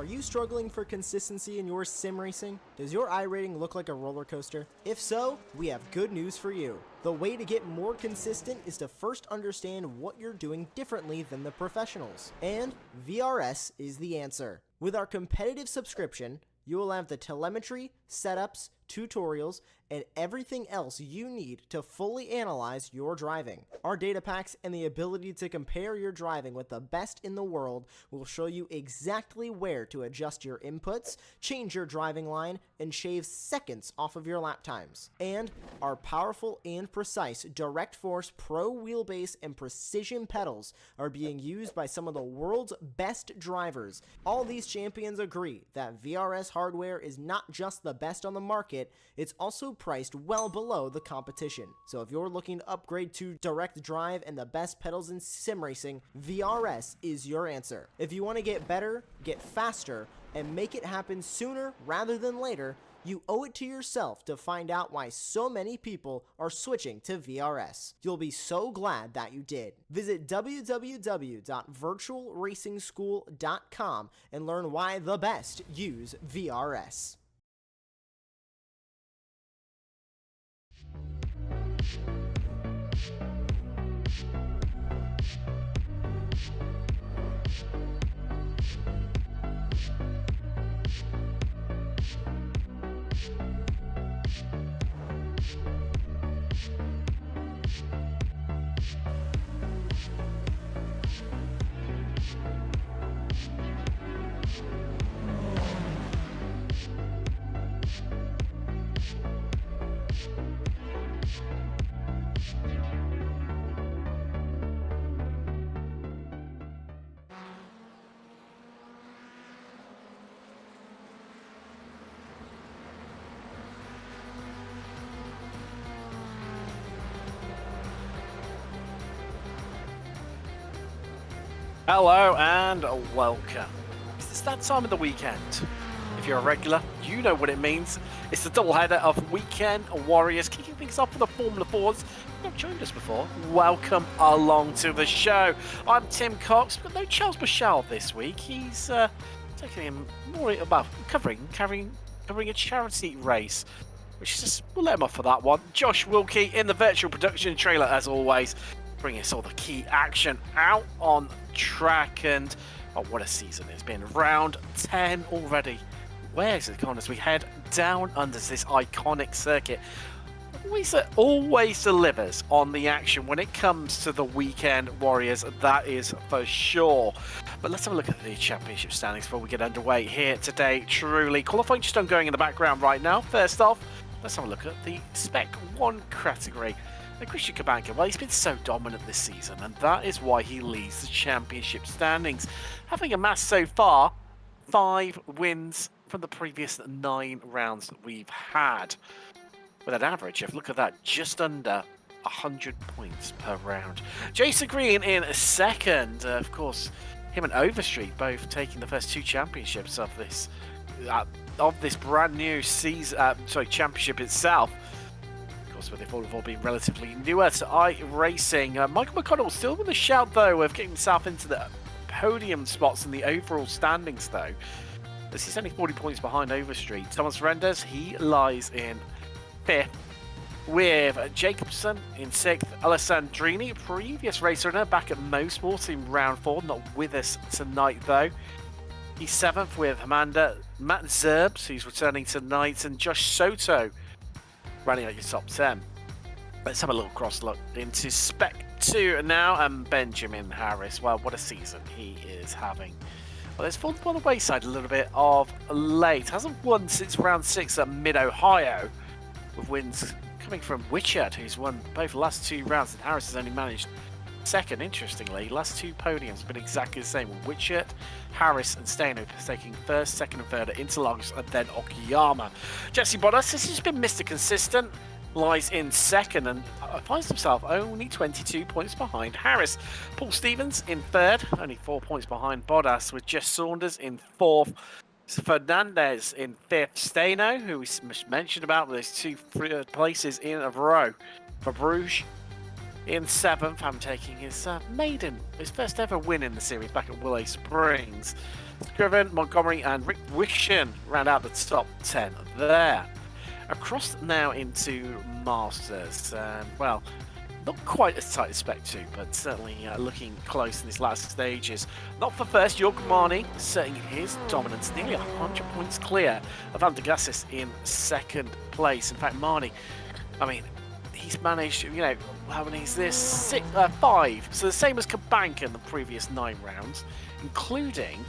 Are you struggling for consistency in your sim racing? Does your iRating look like a roller coaster? If so, we have good news for you. The way to get more consistent is to first understand what you're doing differently than the professionals. And VRS is the answer. With our competitive subscription, you will have the telemetry, setups, tutorials, and everything else you need to fully analyze your driving. Our data packs and the ability to compare your driving with the best in the world will show you exactly where to adjust your inputs, change your driving line, and shave seconds off of your lap times. And our powerful and precise Direct Force Pro wheelbase and precision pedals are being used by some of the world's best drivers. All these champions agree that VRS hardware is not just the best on the market, it's also priced well below the competition. So if you're looking to upgrade to direct drive and the best pedals in sim racing, VRS is your answer. If you want to get better, get faster, and make it happen sooner rather than later, you owe it to yourself to find out why so many people are switching to VRS. You'll be so glad that you did. Visit www.virtualracingschool.com and learn why the best use VRS. Hello and welcome. It's that time of the weekend. If you're a regular, you know what it means. It's the doubleheader of Weekend Warriors, kicking things off for the Formula 4s. If you've not joined us before, welcome along to the show. I'm Tim Cox, but no Charles Michelle this week. He's taking him more about covering a charity race, which is just, we'll let him off for that one. Josh Wilkie in the virtual production trailer as always, bringing us all the key action out on track. And oh, what a season it's been. Round 10 already. Where's it gone as we head down under this iconic circuit? Always delivers on the action when it comes to the Weekend Warriors, that is for sure. But let's have a look at the championship standings before we get underway here today. Truly qualifying just ongoing in the background right now. First off, let's have a look at the Spec 1 category. And Christian Kabanka, well, he's been so dominant this season, and that is why he leads the championship standings, having amassed so far 5 wins from the previous 9 rounds that we've had, with an average of, look at that, just under 100 points per round. Jason Green in second, of course, him and Overstreet both taking the first 2 championships of this brand new season, championship itself. With they've all been relatively newer to iRacing. Michael McConnell still with a shout though of getting himself into the podium spots in the overall standings though. This is only 40 points behind Overstreet. Thomas Renders, he lies in 5th with Jacobson in 6th. Alessandrini, previous race runner back at Mosport in round 4, not with us tonight though. He's 7th with Amanda, Matt Zerbs, who's returning tonight, and Josh Soto running at your top 10. Let's have a little cross look into Spec 2 now, and Benjamin Harris. Well, what a season he is having. Well, there's fallen on the wayside a little bit of late. Hasn't won since round 6 at Mid-Ohio, with wins coming from Witchard, who's won both the last 2 rounds, and Harris has only managed second. Interestingly, last 2 podiums have been exactly the same, with Witchard, Harris and Staino taking first, second and third at Interlagos and then Okayama. Jesse Bottas has just been Mr. Consistent, lies in second and finds himself only 22 points behind Harris. Paul Stevens in third, only 4 points behind Bottas, with Jess Saunders in 4th. Fernandez in 5th. Staino, who we mentioned about with those 2 places in a row for Bruges, in 7th, I'm taking his first ever win in the series back at Willow Springs. Scriven, Montgomery, and Rick Wishen round out the top 10 there. Across now into Masters, and well, not quite as tight as Spec 2, but certainly looking close in these last stages. Not for first, Jorg Marni setting his dominance, nearly 100 points clear of Andergassis in second place. In fact, Marni, I mean, he's managed, you know, how many is this? 5. So the same as Kabanka in the previous 9 rounds, including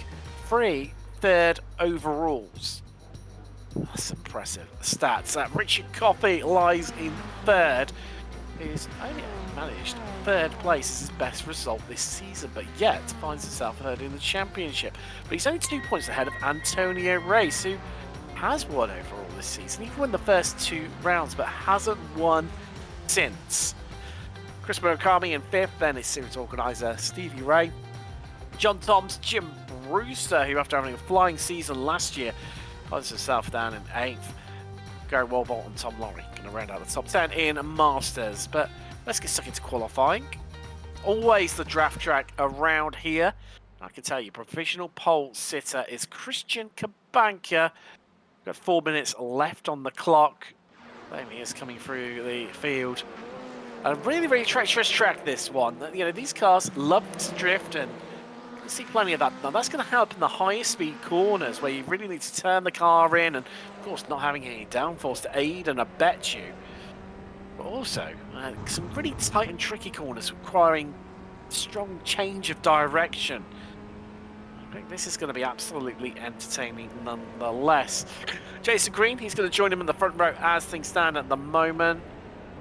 3 third overalls. That's impressive stats. Richard Coffey lies in third. He's only managed third place as his best result this season, but yet finds himself third in the championship. But he's only 2 points ahead of Antonio Reis, who has won overall this season. He won the first 2 rounds, but hasn't won since. Chris Murakami in 5th, then his series organiser Stevie Ray. John Toms, Jim Brewster, who after having a flying season last year, finds himself down in 8th. Gary Walbolt and Tom Laurie going to round out the top 10 in Masters. But let's get stuck into qualifying. Always the draft track around here. I can tell you, provisional pole sitter is Christian Kabanka. Got 4 minutes left on the clock. There he is coming through the field. A really, really treacherous track, this one. You know, these cars love to drift, and you can see plenty of that. Now, that's going to help in the higher speed corners where you really need to turn the car in, and of course, not having any downforce to aid and abet you. But also, some really tight and tricky corners requiring strong change of direction. I think this is going to be absolutely entertaining nonetheless. Jason Green, he's going to join him in the front row as things stand at the moment.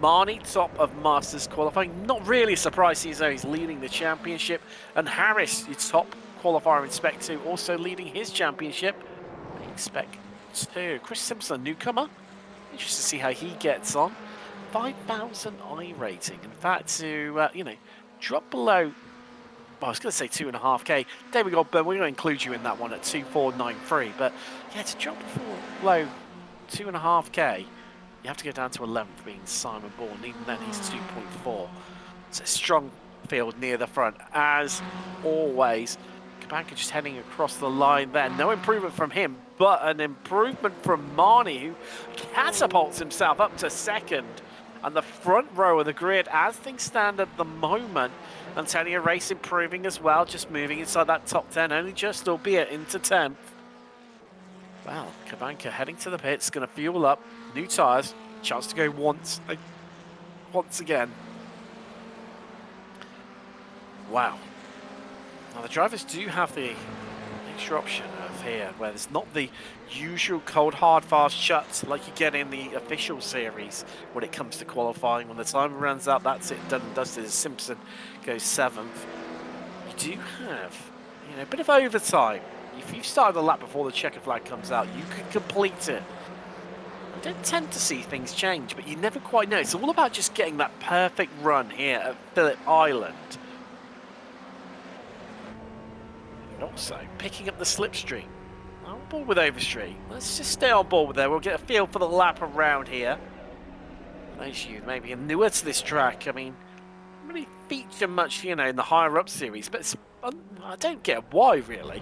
Marnie, top of Masters qualifying. Not really a surprise, he's leading the championship. And Harris, your top qualifier in Spec 2, also leading his championship in Spec 2. Chris Simpson, newcomer. Interested to see how he gets on. 5,000 I rating. In fact, to, you know, drop below, well, I was going to say 2.5k. There we go, but we're going to include you in that one at 2,493. But yeah, to drop below 2.5k, you have to go down to 11th, being Simon Bourne. Even then, he's 2.4. So strong field near the front, as always. Kabanka just heading across the line there. No improvement from him, but an improvement from Marnie, who catapults himself up to second. And the front row of the grid, as things stand at the moment, Antonio Reis improving as well, just moving inside that top 10, only just, albeit, into 10th. Well, Kabanka heading to the pits, going to fuel up, new tyres, chance to go once again. Wow. Now the drivers do have the extra option of here, where there's not the usual cold, hard, fast shuts like you get in the official series when it comes to qualifying. When the time runs out, that's it, done and dusted. Simpson goes 7th. You do have, you know, a bit of overtime. If you've started a lap before the checker flag comes out, you can complete it. I don't tend to see things change, but you never quite know. It's all about just getting that perfect run here at Phillip Island. And also picking up the slipstream. I'm on board with Overstreet. Let's just stay on board with there. We'll get a feel for the lap around here. Those you maybe are newer to this track, I mean, don't really feature much, you know, in the higher up series, but it's, I don't get why really.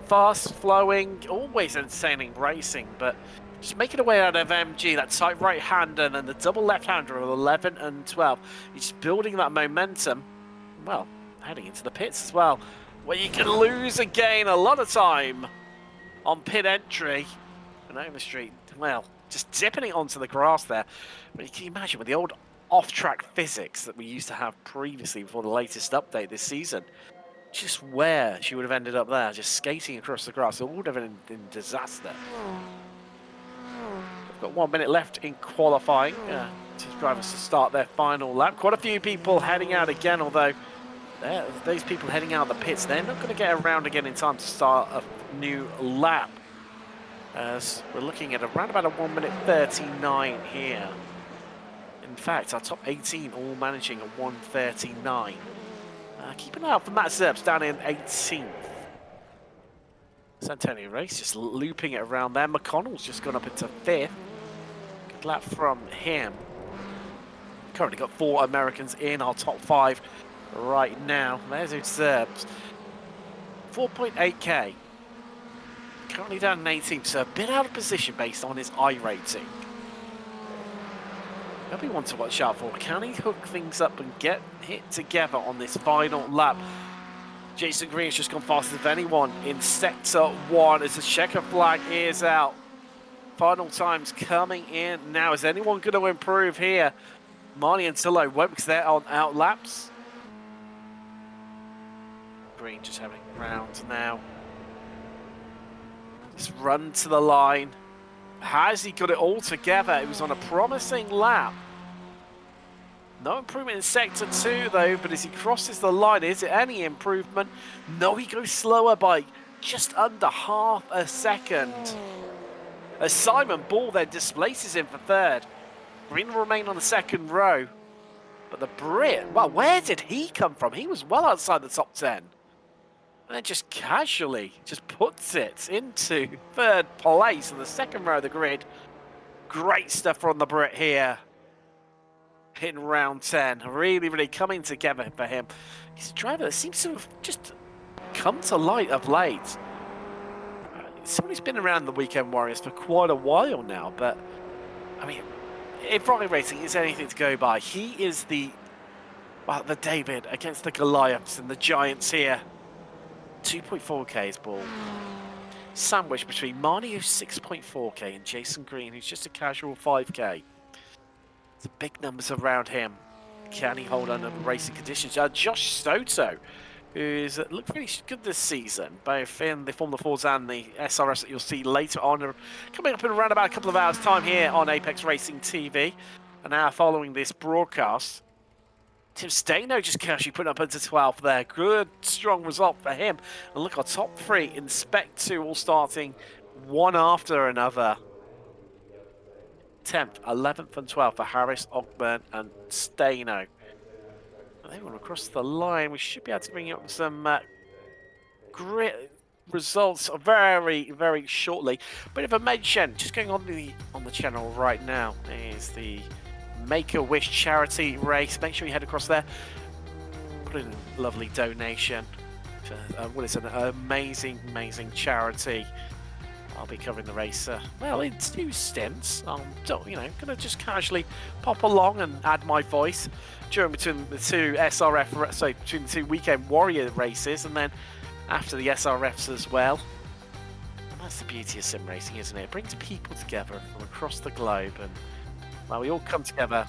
Fast flowing, always entertaining racing, but just making a way out of MG, that tight right hander and then the double left hander of 11 and 12. You're just building that momentum. Well, heading into the pits as well, where you can lose again a lot of time on pit entry. And Overstreet, well, just dipping it onto the grass there. But can you imagine with the old off-track physics that we used to have previously before the latest update this season? Just where she would have ended up there, just skating across the grass. It would have been a disaster. We've got 1 minute left in qualifying. To drivers to start their final lap. Quite a few people heading out again, although those people heading out of the pits, they're not going to get around again in time to start a new lap. As we're looking at around about a 1 minute 39 here. In fact, our top 18 all managing a 1:39. Keep an eye out for Matt Zerbs down in 18th. Antonio Reis just looping it around there. McConnell's just gone up into 5th. Good lap from him. Currently got 4 Americans in our top 5 right now. There's Zerbs. 4.8k. currently down in 18th, so a bit out of position based on his iRacing. That'll be one to watch out for. Can he hook things up and get hit together on this final lap? Jason Green has just gone faster than anyone in Sector 1 as the checker flag is out. Final times coming in now. Is anyone going to improve here? Marnie and Tillo won't because they're on out laps. Green just having rounds now. Just run to the line. Has he got it all together? It was on a promising lap. No improvement in Sector 2 though, but as he crosses the line, is it any improvement? No, he goes slower by just under half a second. As Simon Ball then displaces him for third. Green will remain on the second row. But the Brit, well, where did he come from? He was well outside the top 10. And then just casually just puts it into third place in the second row of the grid. Great stuff from the Brit here. Hitting round 10. Really, really coming together for him. He's a driver that seems to have just come to light of late. Someone who's been around the Weekend Warriors for quite a while now, but I mean, if iRacing is anything to go by, he is the David against the Goliaths and the Giants here. 2.4k is Ball. Sandwiched between Marnie, who's 6.4k, and Jason Green, who's just a casual 5k. The big numbers around him. Can he hold under the racing conditions? Josh Soto, who's looked really good this season, both in the Formula 4s and the SRS that you'll see later on. Coming up in around about a couple of hours' time here on Apex Racing TV. And now following this broadcast, Tim Staino just casually putting up into 12th there. Good, strong result for him. And look, our top three in Spec 2 all starting one after another. 10th, 11th and 12th for Harris, Ogburn and Staino. They want to cross the line. We should be able to bring up some great results very, very shortly. Bit of a mention, just going on the channel right now, is the Make-A-Wish charity race. Make sure you head across there. Put in a lovely donation for what is an amazing, amazing charity. I'll be covering the race, well, in 2 stints. I'm, going to just casually pop along and add my voice between the two SRF, so between the 2 Weekend Warrior races, and then after the SRFs as well. And that's the beauty of sim racing, isn't it? It brings people together from across the globe, and well, we all come together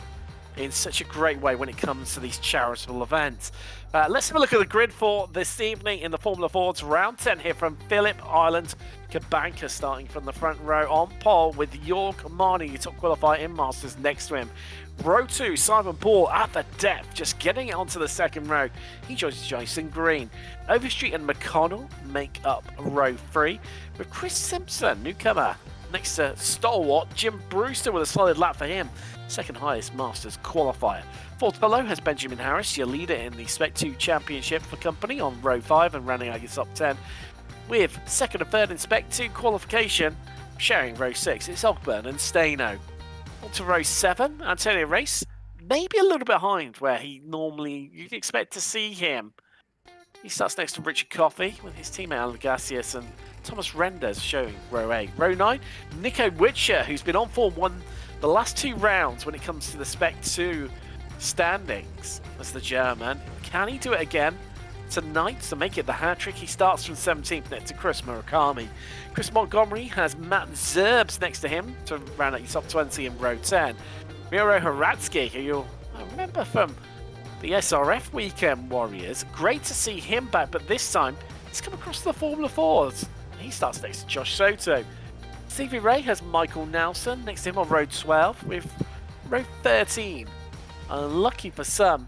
in such a great way when it comes to these charitable events. Let's have a look at the grid for this evening in the Formula 4. It's round 10 here from Phillip, Ireland. Kabanka starting from the front row on pole with York Marnie, top qualifier in Masters, next to him. Row 2, Simon Paul at the depth, just getting it onto the second row. He joins Jason Green. Overstreet and McConnell make up row 3, with Chris Simpson, newcomer, next to stalwart Jim Brewster with a solid lap for him. Second highest Masters qualifier. Fourth below has Benjamin Harris, your leader in the Spec 2 Championship for company on row 5 and rounding out your top 10. With second and third in Spec 2 qualification, sharing row 6, it's Ogburn and Staino. On to row 7, Antonio Race, maybe a little bit behind where you'd expect to see him. He starts next to Richard Coffey with his teammate Alan Gassius and Thomas Renders showing row 8. Row 9, Nico Witcher, who's been on form, won the last 2 rounds when it comes to the Spec 2 standings as the German. Can he do it again tonight to make it the hat-trick? He starts from 17th next to Chris Murakami. Chris Montgomery has Matt Zerbs next to him to round out your top 20 in row 10. Miro Haratsky, who you'll remember from the SRF Weekend Warriors. Great to see him back, but this time he's come across the Formula 4s. He starts next to Josh Soto. Stevie Ray has Michael Nelson next to him on row 12 with row 13. Unlucky for some.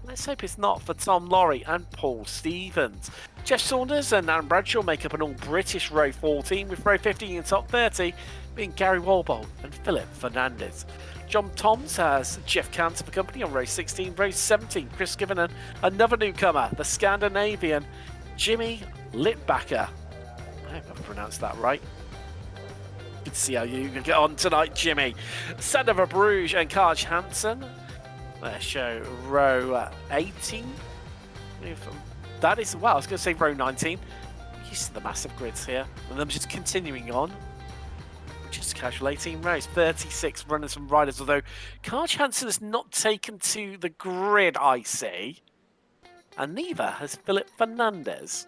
Let's hope it's not for Tom Laurie and Paul Stevens. Jeff Saunders and Aaron Bradshaw make up an all-British row 14 with row 15 in top 30 being Gary Walbold and Philip Fernandez. John Toms has Jeff Cantor for company on row 16. Row 17, Chris Givenon, another newcomer, the Scandinavian Jimmy Littbacher. I hope I've pronounced that right. Good to see how you get on tonight, Jimmy. Sandover Bruges and Karj Hansen. Let's show row 18. That is, well, I was going to say row 19. used to the massive grids here, and them just continuing on. Just a casual 18 race, 36 runners and riders, although Karl Jansen has not taken to the grid, I see. And neither has Phillip Fernandez.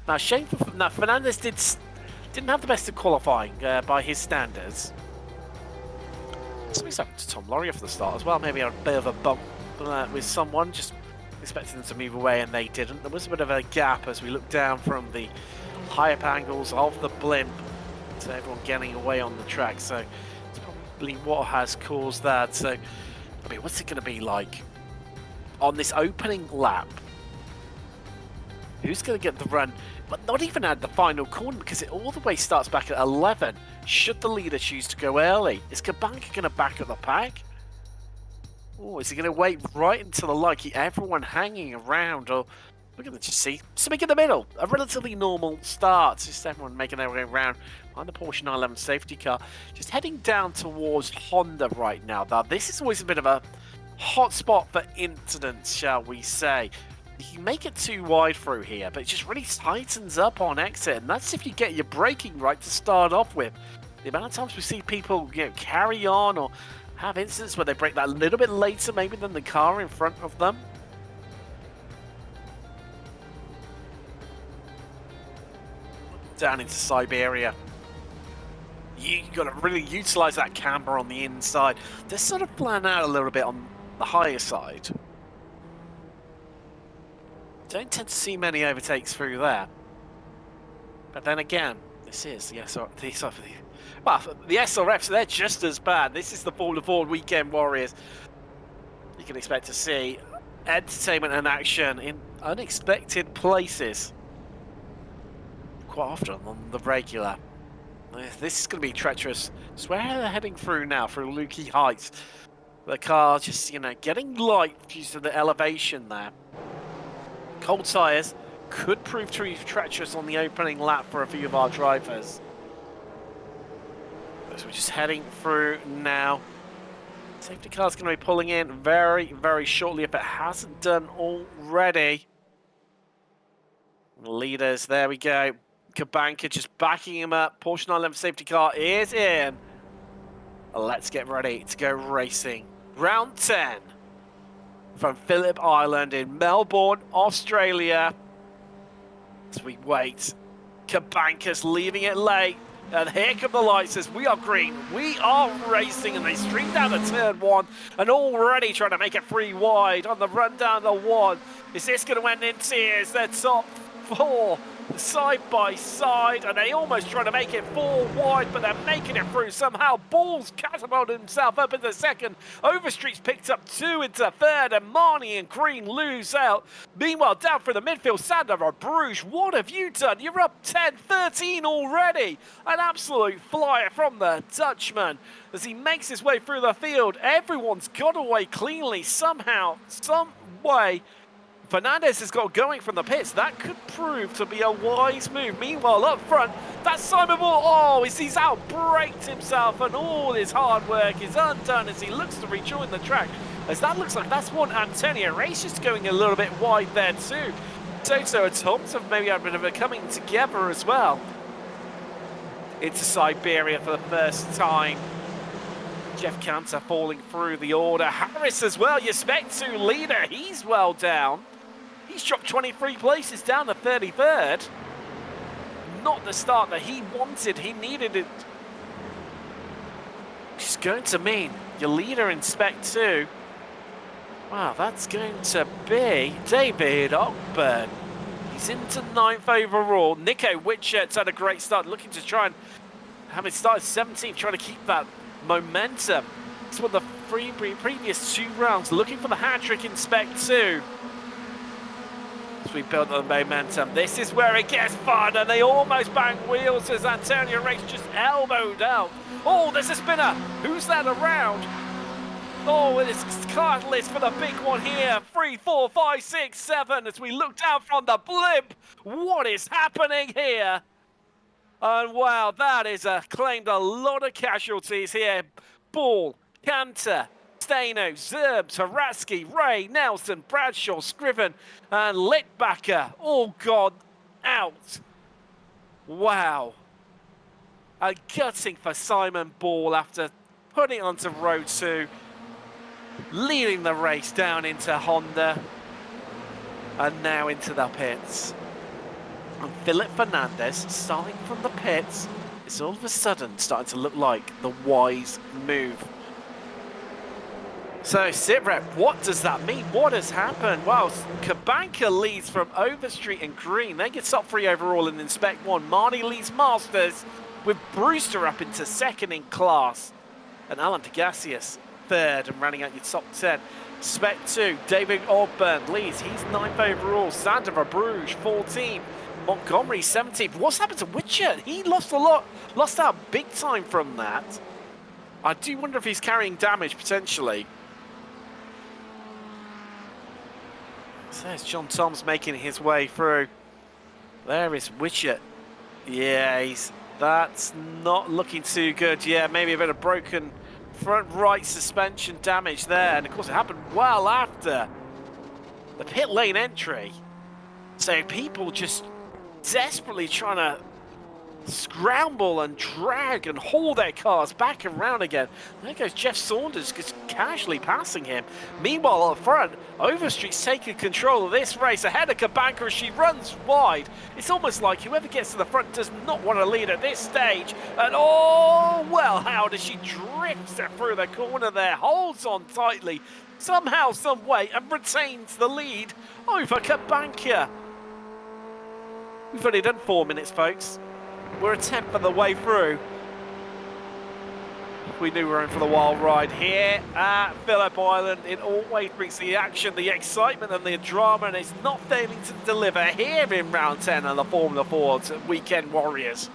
Now, shame for Fernandez didn't have the best of qualifying by his standards. Something's happened to Tom Laurier for the start as well. Maybe a bit of a bump with someone, just expecting them to move away, and they didn't. There was a bit of a gap as we looked down from the high-up angles of the blimp to everyone getting away on the track. So it's probably what has caused that. So, I mean, what's it going to be like on this opening lap? Who's going to get the run? But not even at the final corner, because it all the way starts back at 11. Should the leader choose to go early? Is Kabanka going to back up the pack? Or is he going to wait right until the line, keep everyone hanging around? Or we're going to just see something in the middle. A relatively normal start. Just everyone making their way around on the Porsche 911 safety car. Just heading down towards Honda right now. Now, this is always a bit of a hot spot for incidents, shall we say. You can make it too wide through here, but it just really tightens up on exit, and that's if you get your braking right to start off with. The amount of times we see people, carry on or have incidents where they brake that a little bit later maybe than the car in front of them. Down into Siberia. You've got to really utilize that camber on the inside. They're sort of plan out a little bit on the higher side. Don't tend to see many overtakes through there. But then again, this is the SRFs, they're just as bad. This is the Formula Ford weekend warriors. You can expect to see entertainment and action in unexpected places. Quite often on the regular. This is going to be treacherous. Just where they're heading through now, through Lukey Heights. The car just, getting light due to the elevation there. Cold tyres could prove to be treacherous on the opening lap for a few of our drivers. So we're just heading through now. Safety car's going to be pulling in very, very shortly if it hasn't done already. Leaders, there we go. Kabanka just backing him up. Porsche 911 safety car is in. Let's get ready to go racing. Round 10. From Phillip Island in Melbourne, Australia. As we wait, Kabanka's leaving it late. And here come the lights as we are green. We are racing, and they stream down to turn 1 and already trying to make it 3 wide on the run down the 1. Is this going to end in tears? Their top 4 side by side, and they almost try to make it 4 wide, but they're making it through somehow. Balls catapulted himself up into second. Overstreet's picked up 2 into third, and Marnie and Green lose out. Meanwhile, down through the midfield, Sander of Bruges, what have you done? You're up 10-13 already. An absolute flyer from the Dutchman as he makes his way through the field. Everyone's got away cleanly somehow, some way. Fernandez has got going from the pits. That could prove to be a wise move. Meanwhile, up front, that's Simon Ball. Oh, he's out-braked himself, and all his hard work is undone as he looks to rejoin the track. As that looks like that's one Antonio Race just going a little bit wide there too. Toto and Toms have maybe had a bit of a coming together as well. Into Siberia for the first time. Jeff Cantor falling through the order. Harris as well, your Spec 2 leader. He's well down. He's dropped 23 places down to 33rd. Not the start that he wanted. He needed it. It's going to mean your leader in Spec 2. Wow, that's going to be David Ockburn. He's into 9th overall. Nico Whitshirt's had a great start, looking to try and have it started 17th, trying to keep that momentum. It's one of the previous 2 rounds, looking for the hat-trick in Spec 2. As we build on the momentum, this is where it gets fun, and they almost bang wheels as Antonio Race just elbowed out. Oh, there's a spinner. Who's that around? Oh, it's Catalyst for the big one here. 3, 4, 5, 6, 7 as we look down from the blimp. What is happening here? And wow, that is claimed a lot of casualties here. Ball, Cantor, Staino, Zerbs, Haraski, Ray, Nelson, Bradshaw, Scriven, and Littbacker all gone out. Wow. A gutting for Simon Ball after putting it onto row 2, leading the race down into Honda, and now into the pits. And Phillip Fernandez, starting from the pits, is all of a sudden starting to look like the wise move. So, Sitrep, what does that mean? What has happened? Well, Kabanka leads from Overstreet and Green. They get top 3 overall in Inspect 1. Marnie leads Masters, with Brewster up into 2nd in class. And Alan Pegasius 3rd and running out your top 10. Spec 2, David Orban leads. He's 9th overall. Sander Bruges 14th. Montgomery 17th. What's happened to Witcher? He lost a lot. Lost out big time from that. I do wonder if he's carrying damage potentially. So there's John Toms making his way through. There is Witcher. Yeah, that's not looking too good. Yeah, maybe a bit of broken front right suspension damage there. And of course it happened well after the pit lane entry. So people just desperately trying to scramble and drag and haul their cars back around again. There goes Jeff Saunders, just casually passing him. Meanwhile, up front, Overstreet's taking control of this race ahead of Kabanka as she runs wide. It's almost like whoever gets to the front does not want to lead at this stage. And oh, well, how does she drift through the corner there, holds on tightly, somehow, some way, and retains the lead over Kabanka. We've only done 4 minutes, folks. We're a 10th of the way through. We knew we were in for the wild ride here at Phillip Island. It always brings the action, the excitement and the drama, and it's not failing to deliver here in round 10 of the Formula Ford Weekend Warriors.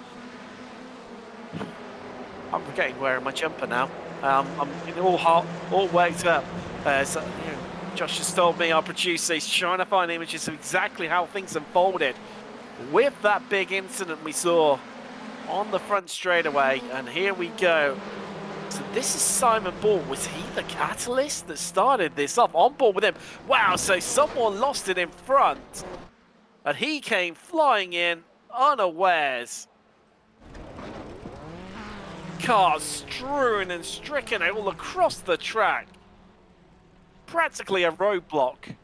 I'm forgetting wearing my jumper now. I'm all hot, all waked up. So, you know, Josh has told me, our producer, he's trying to find images of exactly how things unfolded with that big incident we saw on the front straightaway. And here we go. So this is Simon Ball. Was he the catalyst that started this off? On board with him. Wow, so someone lost it in front. And he came flying in unawares. Cars strewn and stricken all across the track. Practically a roadblock.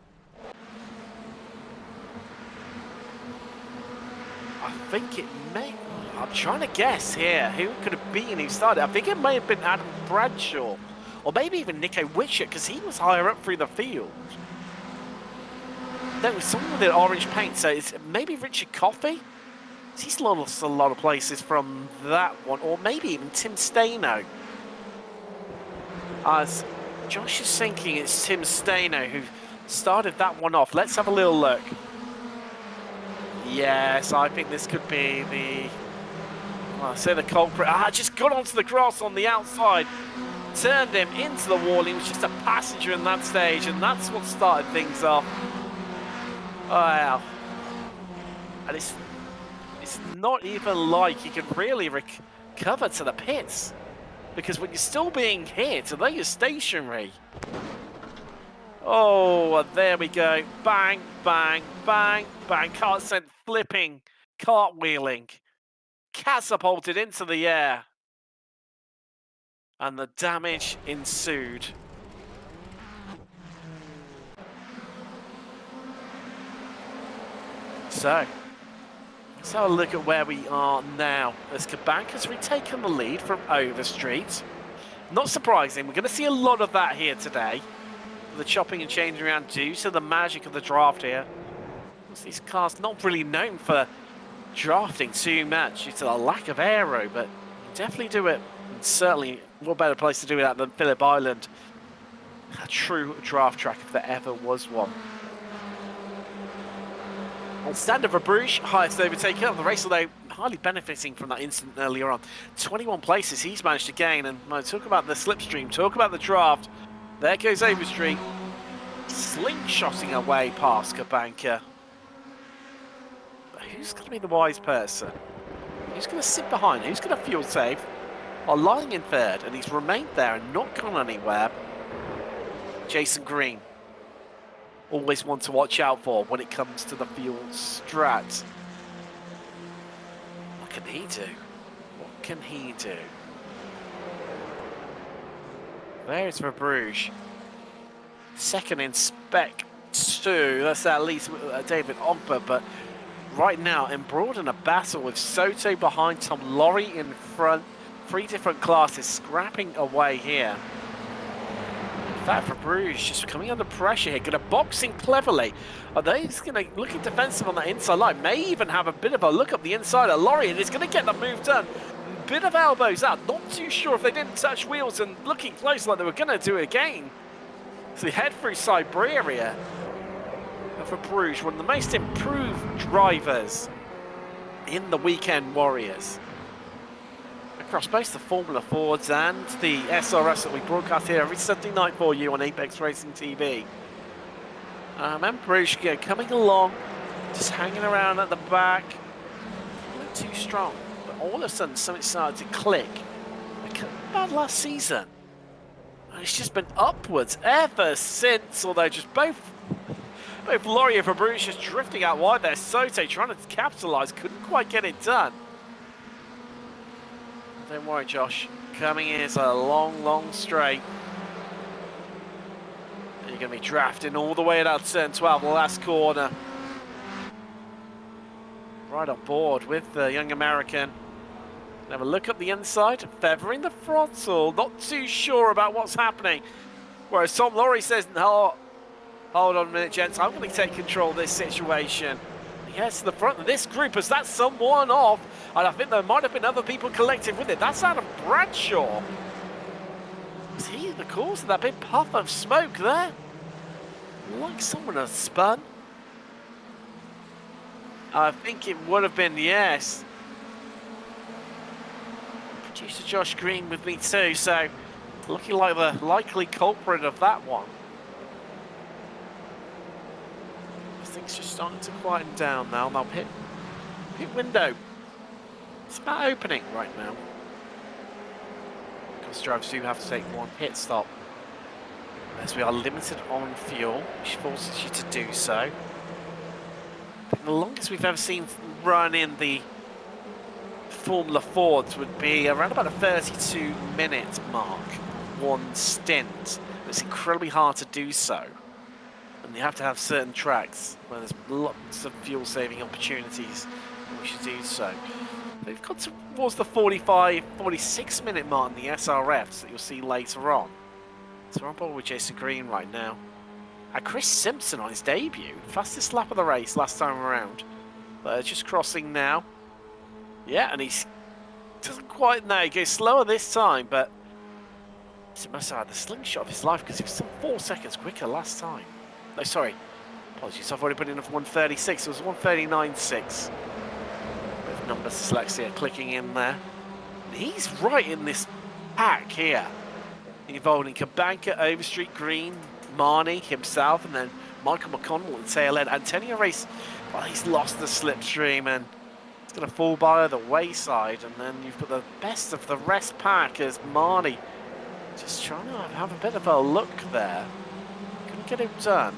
I think it may... I'm trying to guess here who could have been who started. I think it may have been Adam Bradshaw. Or maybe even Nico Witcher, because he was higher up through the field. There was someone with orange paint, so it's maybe Richard Coffey? He's lost a lot of places from that one. Or maybe even Tim Staino. As Josh is thinking it's Tim Staino who started that one off. Let's have a little look. Yes, I think this could be the... Well, I say the culprit. Just got onto the grass on the outside. Turned him into the wall. He was just a passenger in that stage, and that's what started things off. Wow. And it's not even like he can really recover to the pits. Because when you're still being hit, although you're stationary... Oh, there we go. Bang, bang, bang, bang. Car sent flipping, cartwheeling, catapulted into the air. And the damage ensued. So, let's have a look at where we are now. As Kabanka's retaken the lead from Overstreet. Not surprising, we're going to see a lot of that here today. The chopping and changing around due to the magic of the draft here. These cars not really known for drafting too much due to the lack of aero, but you definitely do it. And certainly, what better place to do that than Phillip Island? A true draft track if there ever was one. On Sander Bruges, highest overtaker of the race, although hardly benefiting from that incident earlier on. 21 places he's managed to gain, and talk about the slipstream, talk about the draft. There goes Overstreet, slingshotting away past Kabanka. But who's going to be the wise person? Who's going to sit behind? Who's going to fuel save? While lying in third, and he's remained there and not gone anywhere. Jason Green. Always one to watch out for when it comes to the fuel strat. What can he do? What can he do? There's for Bruges. Second in Spec 2. That's at least David Ogba, but right now embroiled in a battle with Soto behind, Tom Lorry in front. 3 different classes scrapping away here. In fact, for Bruges just coming under pressure here, going to box in cleverly. Are they going to looking defensive on that inside line? May even have a bit of a look up the inside at Lorry, and is going to get the move done. Bit of elbows out. Not too sure if they didn't touch wheels, and looking close like they were going to do it again. So they head through Siberia. And for Bruges, one of the most improved drivers in the weekend warriors. Across both the Formula Fords and the SRS that we broadcast here every Sunday night for you on Apex Racing TV. And Bruges coming along, just hanging around at the back. Not too strong, but all of a sudden something started to click. Like about last season. And it's just been upwards ever since, although just both Lorry and Bruges just drifting out wide there. Soto trying to capitalise, couldn't quite get it done. Don't worry, Josh. Coming in is a long, long straight. And you're going to be drafting all the way out turn 12, the last corner. Right on board with the young American. Have a look up the inside, feathering the throttle. Not too sure about what's happening. Whereas Tom Lorry says, no, hold on a minute, gents. I'm going to take control of this situation. He heads to the front of this group as that's someone off. And I think there might have been other people collected with it. That's Adam Bradshaw. Was he the cause of that big puff of smoke there? Like someone had spun. I think it would have been, yes. Producer Josh Green with me too, so looking like the likely culprit of that one. Things just starting to quieten down now. Now pit window. It's about opening right now. Because drivers do have to take one pit stop. As we are limited on fuel, which forces you to do so. The longest we've ever seen run in the Formula Fords would be around about a 32-minute mark, one stint. It's incredibly hard to do so. And you have to have certain tracks where there's lots of fuel-saving opportunities and we should do so. They've got towards the 45, 46-minute mark in the SRFs that you'll see later on. So we're on board with Jason Green right now. Chris Simpson on his debut. Fastest lap of the race last time around. But just crossing now. Yeah, and he doesn't quite know. He goes slower this time, but he must have had the slingshot of his life because he was still 4 seconds quicker last time. No, sorry. Apologies, I've already put in a 136. It was 139.6. With number dyslexia clicking in there. And he's right in this pack here. Involving Kabanka, Overstreet, Green, Marnie himself, and then Michael McConnell at the tail end. Antonio Race, well, he's lost the slipstream and it's going to fall by the wayside. And then you've got the best of the rest pack as Marnie just trying to have a bit of a look there. Couldn't get it done.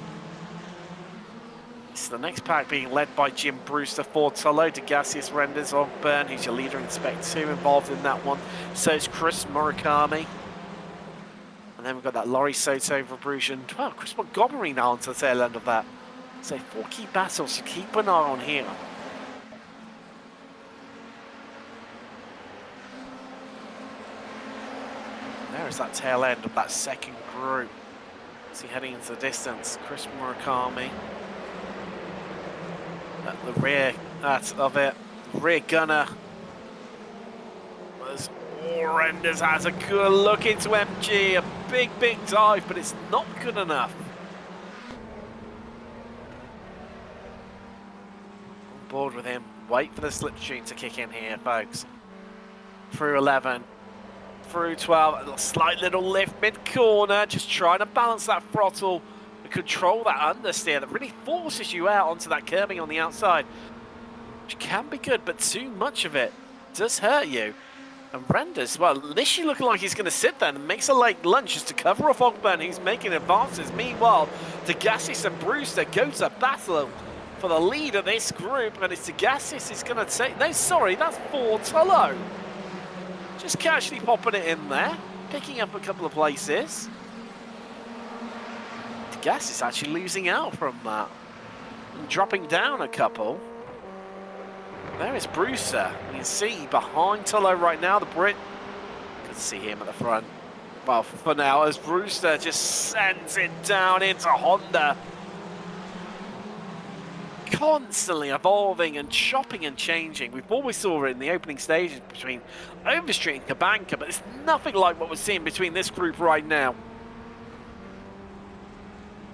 So the next pack being led by Jim Brewster, Ford Solo, DeGassius Renders, Ogburn, who's your leader in Spec 2, involved in that one. So is Chris Murakami. And then we've got that Lorry Soto for Bruges, and well, Chris Montgomery now onto the tail end of that. So 4 key battles to keep an eye on here. There is that tail end of that second group. See, heading into the distance, Chris Murakami. At the rear of it, rear gunner was Renders has a good look into MG, a big dive, but it's not good enough. On board with him, wait for the slipstream to kick in here, folks. Through 11, through 12, a slight little lift mid-corner, just trying to balance that throttle and control that understeer that really forces you out onto that curbing on the outside, which can be good, but too much of it does hurt you. And Renders, well, initially looking like he's going to sit there and makes a late lunge just to cover off Ogburn, who's making advances. Meanwhile, Degassis and Brewster go to battle for the lead of this group, and it's Degassis is going to take... No, sorry, that's for Tullo. Just casually popping it in there, picking up a couple of places. Degassis actually losing out from that, and dropping down a couple. There is Brewster. You can see behind Tullo right now, the Brit. Good to see him at the front. Well, for now, as Brewster just sends it down into Honda. Constantly evolving and chopping and changing. We've always saw it in the opening stages between Overstreet and Kabanka, but it's nothing like what we're seeing between this group right now.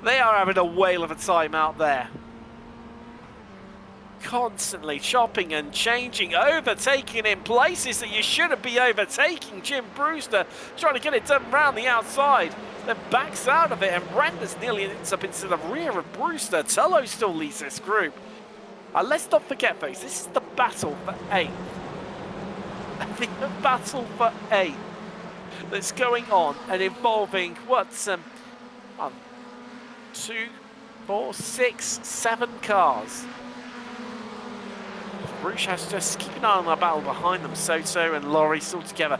They are having a whale of a time out there. Constantly chopping and changing, overtaking in places that you shouldn't be overtaking. Jim Brewster trying to get it done round the outside, then backs out of it, and Renders nearly ends up into the rear of Brewster. Tullo still leads this group. Let's not forget, folks, this is the battle for 8th. The battle for 8th that's going on and involving what, 2, 4, 6, 7 cars. Bruce has just keep an eye on the battle behind them. Soto and Laurie still together.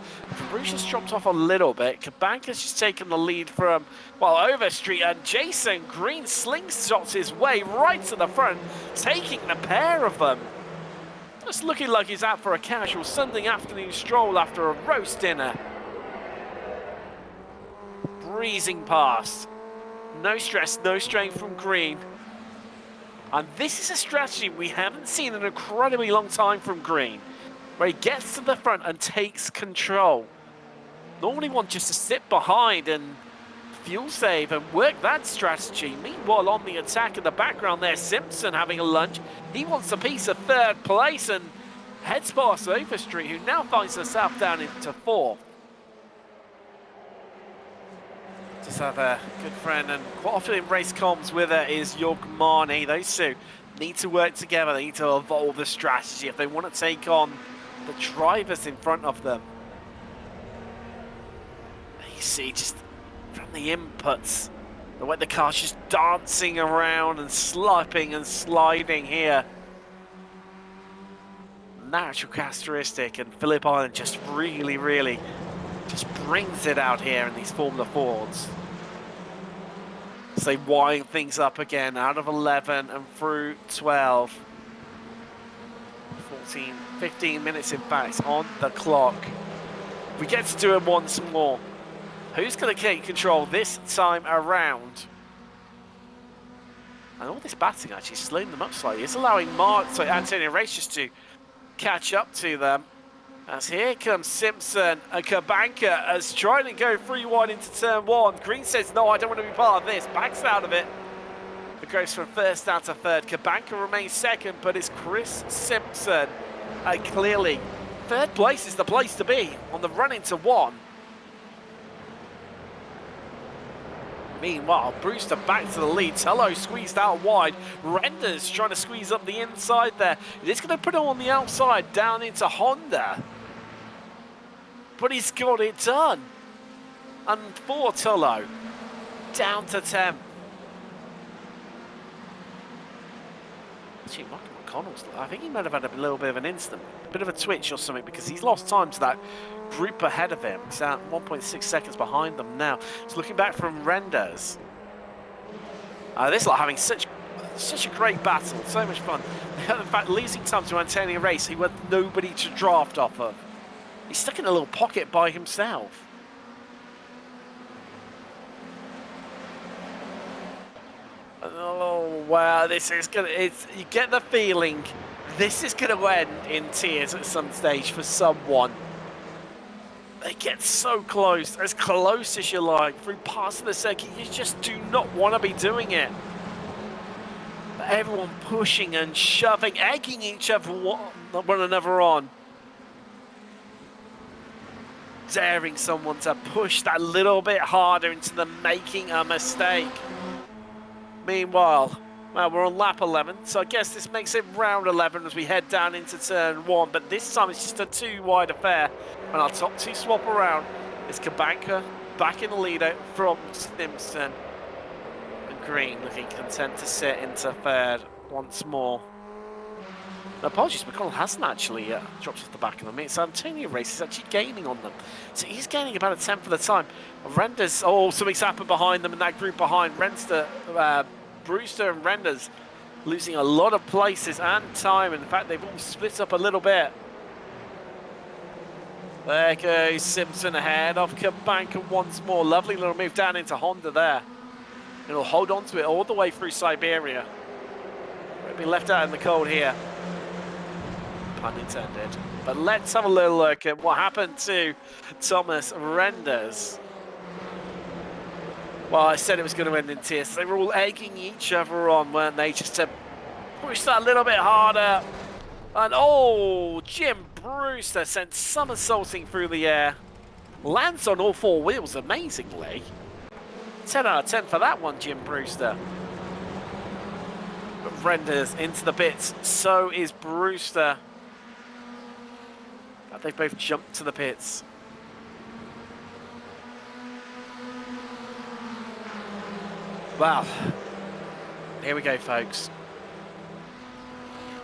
Bruce has dropped off a little bit. Kabanka's just taken the lead from, well, Overstreet, and Jason Green slingshots his way right to the front, taking the pair of them. Just looking like he's out for a casual Sunday afternoon stroll after a roast dinner. Breezing past. No stress, no strain from Green. And this is a strategy we haven't seen in an incredibly long time from Green, where he gets to the front and takes control. Normally one just to sit behind and fuel save and work that strategy. Meanwhile, on the attack in the background there, Simpson having a lunge. He wants a piece of 3rd place and heads past Overstreet, who now finds herself down into 4th. Just have a good friend, and quite often in race comms with her is Jorg Marnie. Those two need to work together. They need to evolve the strategy if they want to take on the drivers in front of them. You see just from the inputs, the way the car's just dancing around and slipping and sliding here. Natural characteristic, and Phillip Island just really just brings it out here in these Formula Fords. So they wind things up again out of 11 and through 12. 14, 15 minutes in fact on the clock. We get to do it once more. Who's going to take control this time around? And all this batting actually slowing them up slightly. It's allowing Antonio Racers to catch up to them. As here comes Simpson and Kabanka as trying to go 3 wide into turn 1. Green says, no, I don't want to be part of this. Backs out of it. It goes from 1st down to 3rd. Kabanka remains 2nd, but it's Chris Simpson. And clearly, 3rd place is the place to be on the run into 1. Meanwhile, Brewster back to the lead. Tullo squeezed out wide. Renders trying to squeeze up the inside there. He's going to put him on the outside down into Honda. But he's got it done. And for Tullo, down to 10. Actually, Michael McConnell's, I think he might have had a little bit of an incident, a bit of a twitch or something, because he's lost time to that group ahead of him. He's out 1.6 seconds behind them now. He's looking back from Renders. This is like having such a great battle, so much fun. In fact, losing time to Antonio Race, he had nobody to draft off of. He's stuck in a little pocket by himself. Oh wow, this is gonna, you get the feeling this is gonna end in tears at some stage for someone. They get so close as you like, through parts of the circuit. You just do not want to be doing it. But everyone pushing and shoving, egging each other one another on. Daring someone to push that little bit harder into the making a mistake. Meanwhile, Well, we're on lap 11, so I guess this makes it round 11 as we head down into turn 1. But this time it's just a too wide affair. And our top two swap around. It's Kabanka back in the lead out from Simpson. And Green looking content to sit into third once more. Now, apologies, McConnell hasn't actually dropped off the back of them. It's Antonio Race is actually gaining on them. So he's gaining about a tenth of the time. Renders, oh, something's happened behind them in that group behind. Brewster and Renders losing a lot of places and time. In fact, they've all split up a little bit. There goes Simpson ahead of Kabanka once more. Lovely little move down into Honda there. It'll hold on to it all the way through Siberia. Won't be left out in the cold here. Pun intended. But let's have a little look at what happened to Thomas Renders. Well, I said it was going to end in tears. They were all egging each other on, weren't they? Just to push that a little bit harder. And oh, Jim Brewster sent somersaulting through the air. Lands on all four wheels amazingly. 10 out of 10 for that one, Jim Brewster. But Renders into the bits. So is Brewster. But they've both jumped to the pits. Well, here we go, folks.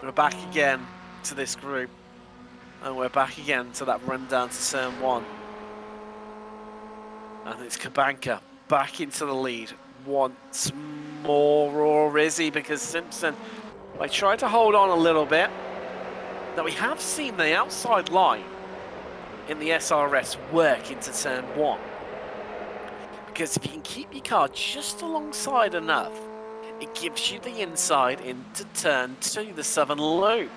We're back again to this group. And we're back again to that run down to turn 1. And it's Kabanka back into the lead once more, or is he? Because Simpson, I tried to hold on a little bit. Now we have seen the outside line in the SRS work into turn 1. Because if you can keep your car just alongside enough, it gives you the inside into turn 2, the southern loop.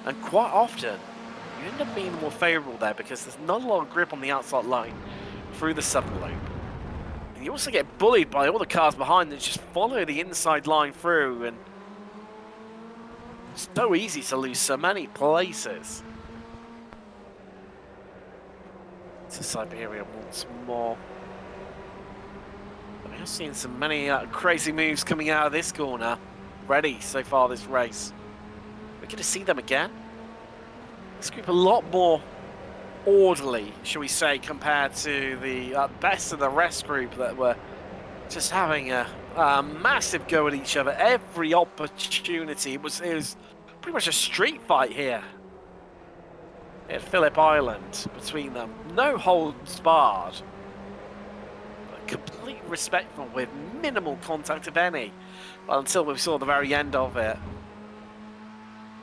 And quite often, you end up being more favourable there because there's not a lot of grip on the outside line through the southern loop. And you also get bullied by all the cars behind that just follow the inside line through, and it's so easy to lose so many places. To Siberia once more. We are seeing some many crazy moves coming out of this corner. Ready so far this race. We're going to see them again. This group a lot more orderly, shall we say, compared to the best of the rest group that were just having a massive go at each other every opportunity. It was pretty much a street fight here at Phillip Island between them. No holds barred. But complete respectful with minimal contact, if any. Well, until we saw the very end of it.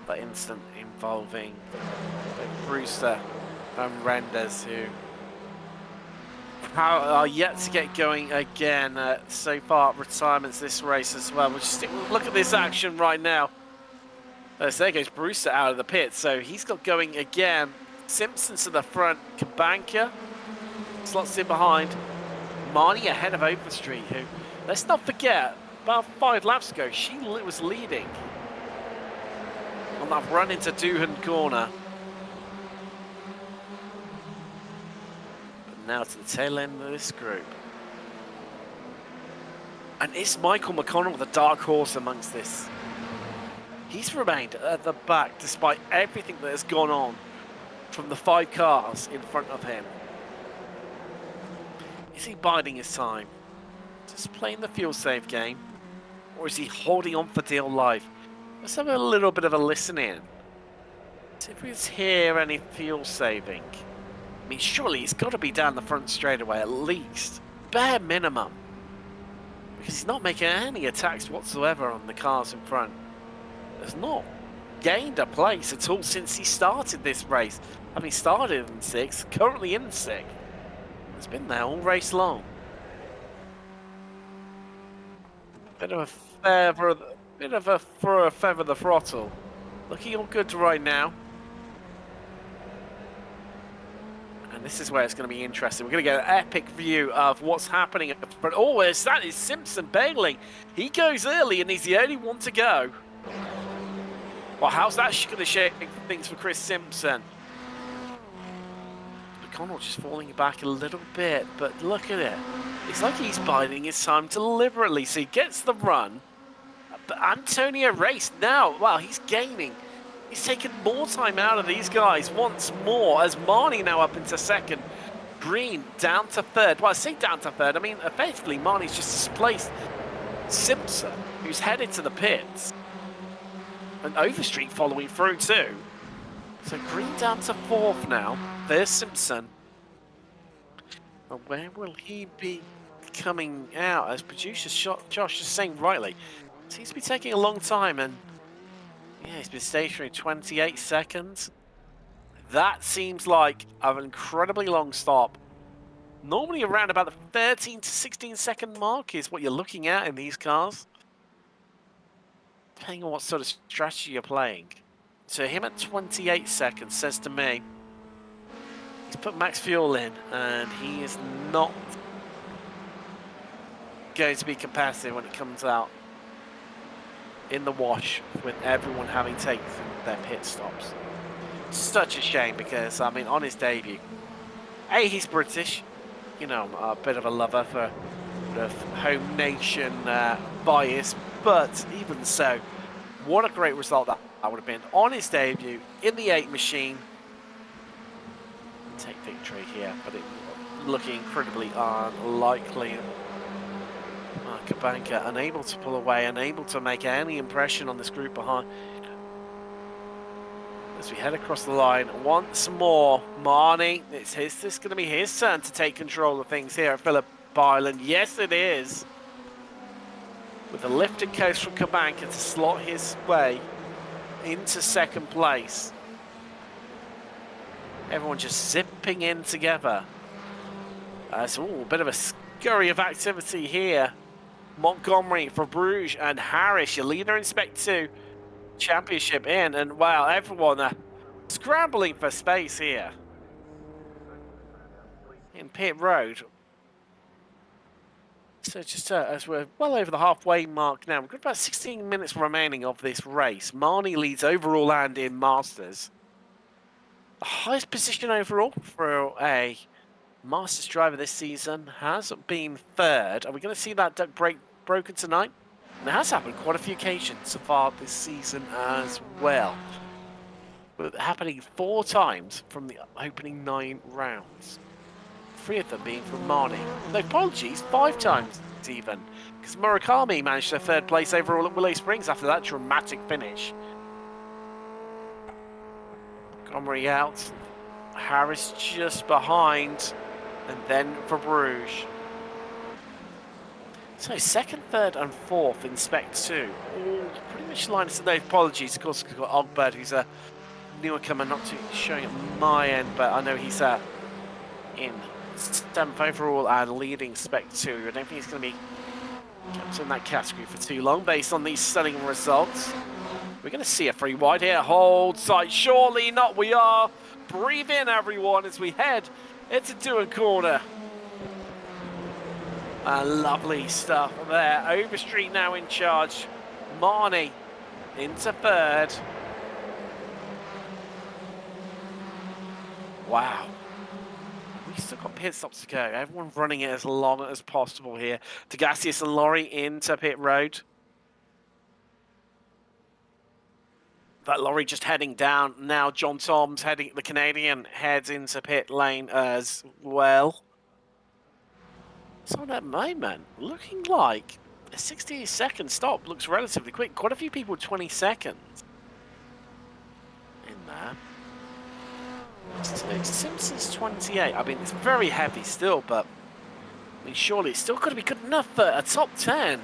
That instant involving Brewster and Renders, who are yet to get going again. So far, retirements this race as well. We'll just look at this action right now. So there goes Brewster out of the pit, so he's got going again. Simpson to the front, Kabanka slots in behind. Marnie ahead of Overstreet, who, let's not forget, about 5 laps ago, she was leading on that run into Doohan corner. But now to the tail end of this group. And is Michael McConnell the dark horse amongst this? He's remained at the back despite everything that has gone on from the 5 cars in front of him. Is he biding his time? Just playing the fuel save game? Or is he holding on for dear life? Let's have a little bit of a listen in. See if we can hear any fuel saving. I mean, surely he's got to be down the front straightaway at least. Bare minimum. Because he's not making any attacks whatsoever on the cars in front. Has not gained a place at all since he started this race. Having started in 6th, currently in 6th. He's been there all race long. Bit of a feather the throttle. Looking all good right now. And this is where it's going to be interesting. We're going to get an epic view of what's happening at the front. Oh, that is Simpson bailing. He goes early and he's the only one to go. Well, how's that going to shake things for Chris Simpson? Connell just falling back a little bit, but look at it. It's like he's biding his time deliberately, so he gets the run. But Antonio Race now, wow, he's gaining. He's taken more time out of these guys once more, as Marnie now up into second. Green down to third. Well, I say down to third, I mean, effectively, Marnie's just displaced Simpson, who's headed to the pits. And Overstreet following through too. So Green down to fourth now. There's Simpson. But where will he be coming out? As producer Josh is saying rightly, seems to be taking a long time, and yeah, he's been stationary 28 seconds. That seems like an incredibly long stop. Normally around about the 13 to 16 second mark is what you're looking at in these cars, depending on what sort of strategy you're playing. So him at 28 seconds says to me, he's put max fuel in, and he is not going to be competitive when it comes out in the wash with everyone having taken their pit stops. Such a shame because, I mean, on his debut, he's British, you know, a bit of a lover for the home nation bias, but even so, what a great result that would have been on his debut in the 8 machine. Take victory here, but it looking incredibly unlikely. Kabanka unable to pull away, unable to make any impression on this group behind. As we head across the line once more, Marnie, this is going to be his turn to take control of things here at Phillip Island. Yes, it is. With a lifted coast from Kabanka to slot his way into second place. Everyone just zipping in together. So a bit of a scurry of activity here. Montgomery for Bruges and Harris, your leader in Spec 2 championship in, and wow, everyone scrambling for space here in pit road. So just as we're well over the halfway mark now, we've got about 16 minutes remaining of this race. Marnie leads overall and in Masters. The highest position overall for a Masters driver this season has been third. Are we going to see that duck break broken tonight? And it has happened quite a few occasions so far this season as well. But happening 4 times from the opening 9 rounds. 3 of them being from Marnie. No, apologies, 5 times even. Because Murakami managed their 3rd place overall at Willow Springs after that dramatic finish. Montgomery out. Harris just behind. And then for Bruges. So 2nd, 3rd and 4th in Spec 2. All pretty much lined up. No, apologies. Of course, we've got Ogbert, who's a newer comer, not too showing at my end, but I know he's in 7th overall and leading Spec 2. I don't think he's going to be kept in that category for too long based on these stunning results. We're going to see a free wide here. Hold tight. Surely not. We are. Breathe in, everyone, as we head into Dewar Corner. Lovely stuff there. Overstreet now in charge. Marnie into 3rd. Wow. We've still got pit stops to go. Everyone running it as long as possible here. Degasius and Laurie into pit road. That lorry just heading down. Now John Toms, the Canadian, heads into pit lane as well. So at that moment, looking like a 60-second stop looks relatively quick. Quite a few people 20 seconds in there. So Simpson's 28. I mean, it's very heavy still, but I mean, surely it's still got to be good enough for a top 10.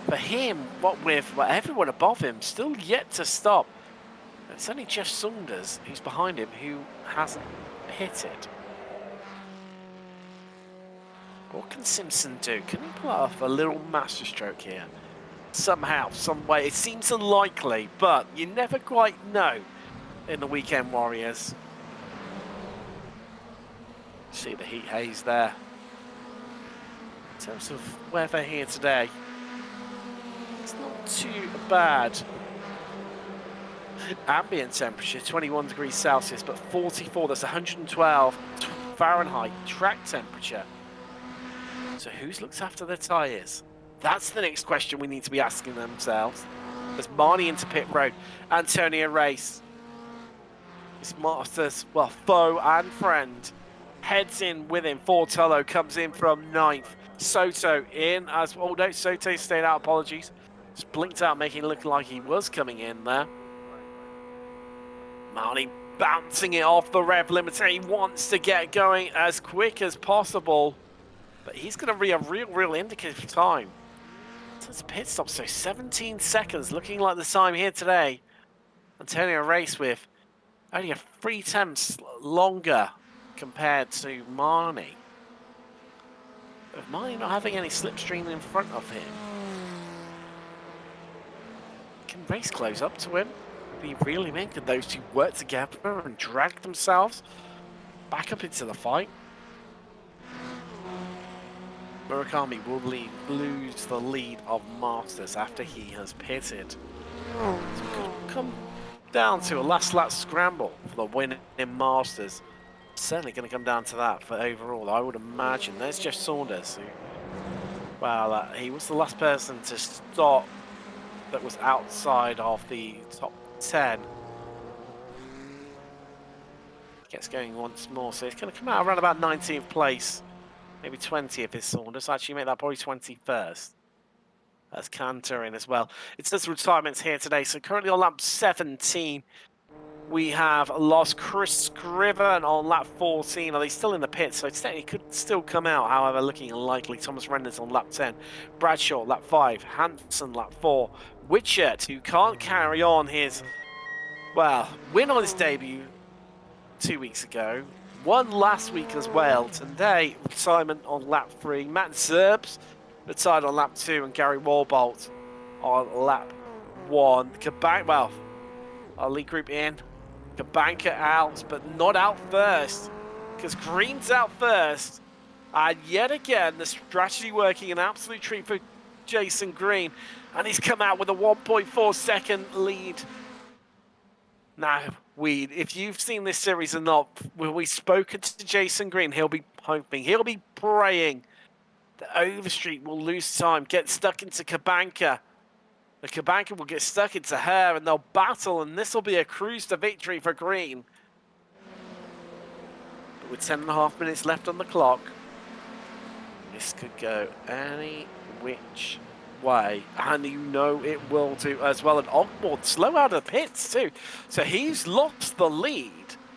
For him, what with everyone above him, still yet to stop. It's only Jeff Saunders who's behind him who hasn't hit it. What can Simpson do? Can he pull off a little masterstroke here? Somehow, some way. It seems unlikely, but you never quite know in the Weekend Warriors. See the heat haze there. In terms of weather here today, it's not too bad. Ambient temperature 21 degrees Celsius, but 44, that's 112 Fahrenheit track temperature. So who's looked after their tyres? That's the next question we need to be asking themselves. There's Marnie into pit road. Antonio Race. His Masters, well, foe and friend. Heads in with him. Fortolo comes in from 9th. Soto in as well. Oh no, Soto stayed out, apologies. Just blinked out, making it look like he was coming in there. Marnie bouncing it off the rev limiter. He wants to get going as quick as possible. But he's going to be a real indicative time. That's a pit stop, so 17 seconds, looking like the time here today. Antonio Race with only a 3 tenths longer compared to Marnie. With Marnie not having any slipstream in front of him. Can Race close up to him? Be really mean. Could those two work together and drag themselves back up into the fight? Murakami will lose the lead of Masters after he has pitted. So it could come down to a last lap scramble for the win in Masters. Certainly going to come down to that for overall, I would imagine. There's Jeff Saunders, who, well, he was the last person to stop that was outside of the top 10. Gets going once more, so it's going to come out around about 19th place. Maybe 20th is Saunders. Actually, make that probably 21st. That's Cantor in as well. It says retirements here today. So currently on lap 17, we have lost Chris Scriven on lap 14. Are they still in the pit? So it could still come out. However, looking unlikely. Thomas Reynolds on lap 10. Bradshaw lap 5. Hanson lap 4. Witchett, who can't carry on his, well, win on his debut 2 weeks ago. Won last week as well. Today, retirement on lap 3. Matt Zerbs retired on lap 2, and Gary Warbolt on lap 1. Well, our lead group in. Kabanka out, but not out first, because Green's out first. And yet again, the strategy working, an absolute treat for Jason Green. And he's come out with a 1.4 second lead. Now, if you've seen this series or not, when we've spoken to Jason Green, he'll be hoping, he'll be praying that Overstreet will lose time, get stuck into Kabanka. The Kabanka will get stuck into her, and they'll battle, and this will be a cruise to victory for Green. But with 10.5 minutes left on the clock, this could go any which way, and you know it will do as well. And Ogboard slow out of the pits too, so he's lost the lead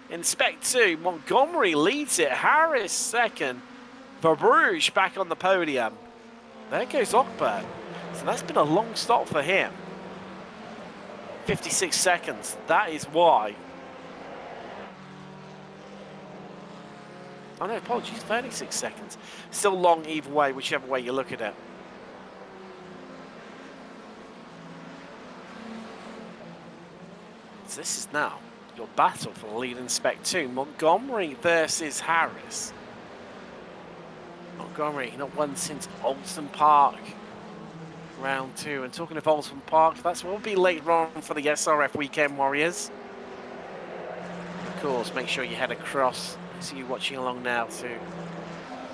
in Spec 2. Montgomery leads it, Harris second, Verbruge back on the podium. There goes Ogboard, so that's been a long stop for him. 56 seconds, that is why. Oh no, apologies, 36 seconds. Still long either way, whichever way you look at it. This is now your battle for the lead in Spec 2. Montgomery versus Harris. Montgomery not won since Alton Park. Round 2. And talking of Alton Park, that's what will be later on for the SRF Weekend Warriors. Of course, make sure you head across. I see you watching along now to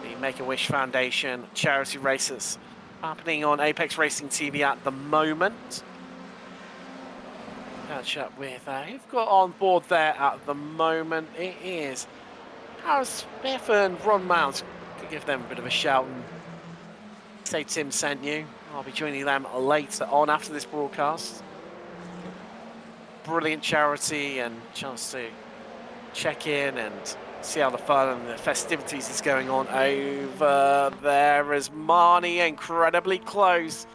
the Make-A-Wish Foundation charity races happening on Apex Racing TV at the moment. Catch up with who've got on board there at the moment. It is Harris Smith and Ron Mounts. Could give them a bit of a shout and say Tim sent you. I'll be joining them later on after this broadcast. Brilliant charity and chance to check in and see how the fun and the festivities is going on over there as Marnie incredibly close.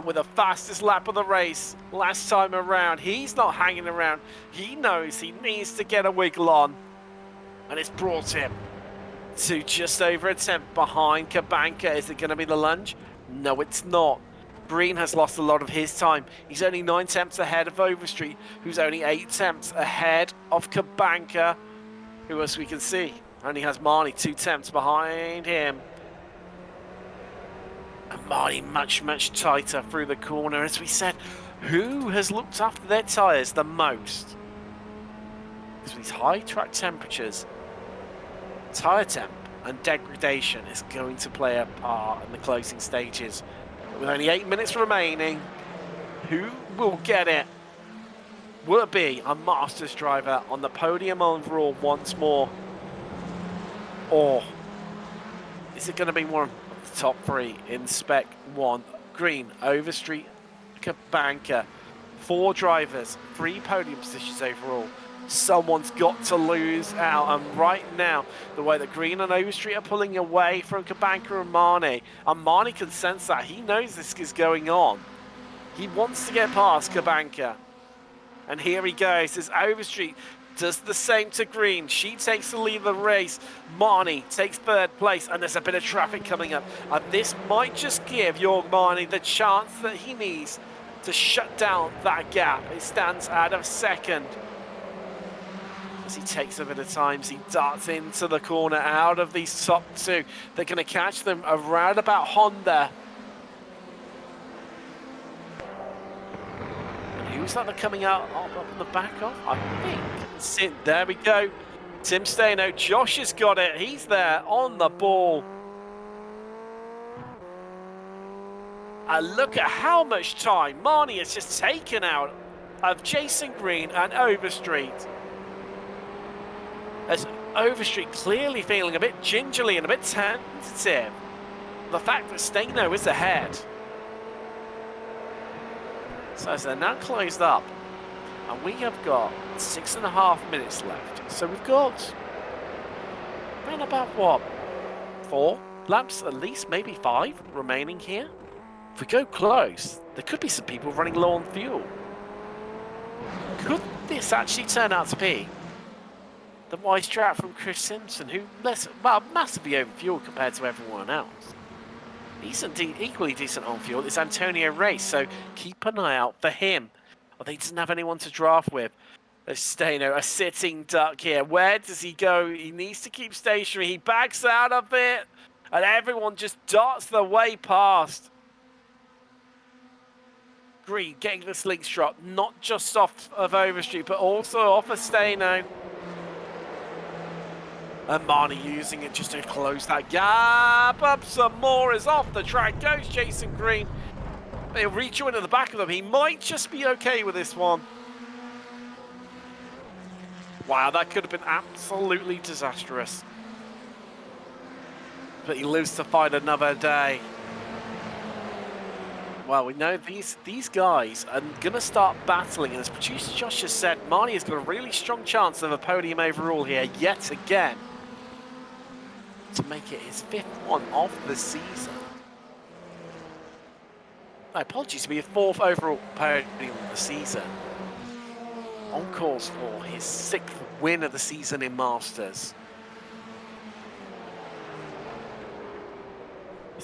With the fastest lap of the race last time around. He's not hanging around. He knows he needs to get a wiggle on. And it's brought him to just over a tenth behind Kabanka. Is it going to be the lunge? No, it's not. Green has lost a lot of his time. He's only 9 tenths ahead of Overstreet, who's only 8 tenths ahead of Kabanka, who, as we can see, only has Marnie 2 tenths behind him. And Marnie much tighter through the corner. As we said, Who has looked after their tyres the most? Because with these high track temperatures, tyre temp and degradation is going to play a part in the closing stages. With only 8 minutes remaining, who will get it? Will it be a Masters driver on the podium overall once more? Or is it going to be one of the top 3 in Spec 1? Green, Overstreet, Banker, 4 drivers, 3 podium positions overall. Someone's got to lose out, and right now, the way that Green and Overstreet are pulling away from Kabanka and Marnie can sense that. He knows this is going on. He wants to get past Kabanka. And here he goes, as Overstreet does the same to Green. She takes the lead of the race. Marnie takes 3rd place, and there's a bit of traffic coming up. And this might just give Jorg Marnie the chance that he needs to shut down that gap. It stands out of 2nd. As he takes a bit of time, as he darts into the corner out of these top 2. They're going to catch them around about Honda. And who's that they're coming out up in the back of? I think. There we go. Tim Stano. Josh has got it. He's there on the ball. And look at how much time Marnie has just taken out of Jason Green and Overstreet. As Overstreet clearly feeling a bit gingerly and a bit tentative. The fact that Stano is ahead. So as they're now closed up, and we have got 6.5 minutes left. So we've got around about what? 4 laps, at least maybe 5 remaining here. If we go close, there could be some people running low on fuel. Could this actually turn out to be the wise strat from Chris Simpson, who massively overfueled compared to everyone else? Equally decent on fuel is Antonio Race, so keep an eye out for him. Although he doesn't have anyone to draft with. Stano, a sitting duck here. Where does he go? He needs to keep stationary. He backs out of it, and everyone just darts their way past. Green getting the slingshot, not just off of Overstreet, but also off of Stano. And Marnie using it just to close that gap up some more. As off the track goes Jason Green. They'll rejoin at the back of them. He might just be okay with this one. Wow, that could have been absolutely disastrous. But he lives to fight another day. Well, we know these guys are going to start battling. And as producer Josh has said, Marnie has got a really strong chance of a podium overall here yet again, to make it his 5th one of the season. No, apologies, to be his 4th overall podium of the season. On course for his 6th win of the season in Masters.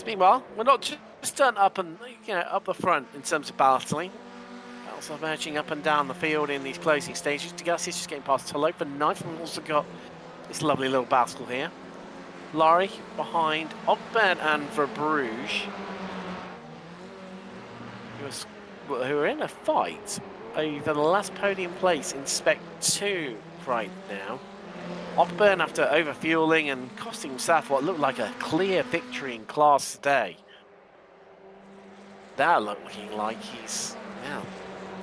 Meanwhile, we're not just done up and up the front in terms of battling. Also merging up and down the field in these closing stages. Degassi is just getting past Phillip for 9th. We've also got this lovely little battle here. Laurie behind Ogben and Verbruge, who are in a fight over the last podium place in Spec 2 right now. Ogben, after overfueling and costing himself what looked like a clear victory in class today. That looking like he's now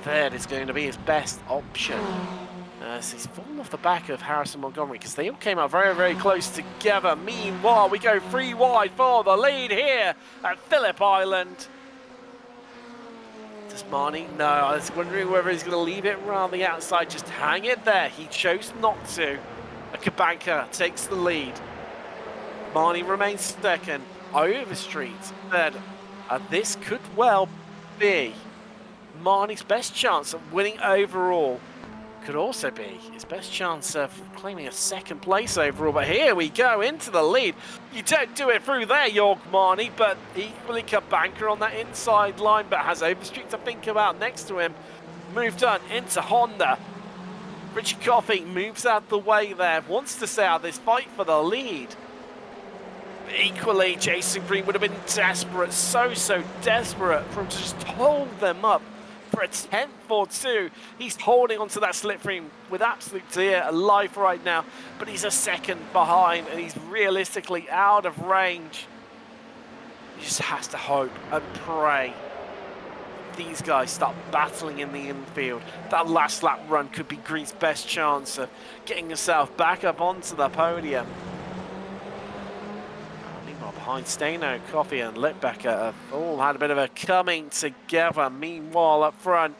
3rd is going to be his best option. As he's fallen off the back of Harrison Montgomery, because they all came out very, very close together. Meanwhile, we go 3 wide for the lead here at Phillip Island. Does Marnie? No, I was wondering whether he's going to leave it around the outside, just hang it there. He chose not to. Kabanka takes the lead. Marnie remains 2nd. Overstreet 3rd. And this could well be Marnie's best chance of winning overall. Could also be his best chance of claiming a 2nd place overall. But here we go into the lead. You don't do it through there, Jorg Marnie, but equally Kabanka on that inside line, but has Overstreet to think about next to him. Moved on into Honda. Richie Coffey moves out the way there, wants to stay out of this fight for the lead. But equally, Jason Green would have been desperate, so desperate for him to just hold them up for a 10th or two. He's holding onto that slipstream with absolute dear life right now, but he's a second behind and he's realistically out of range. He just has to hope and pray these guys start battling in the infield. That last lap run could be Green's best chance of getting himself back up onto the podium. Meanwhile, behind Steno, Coffee and Litbecker have all had a bit of a coming together. Meanwhile, up front,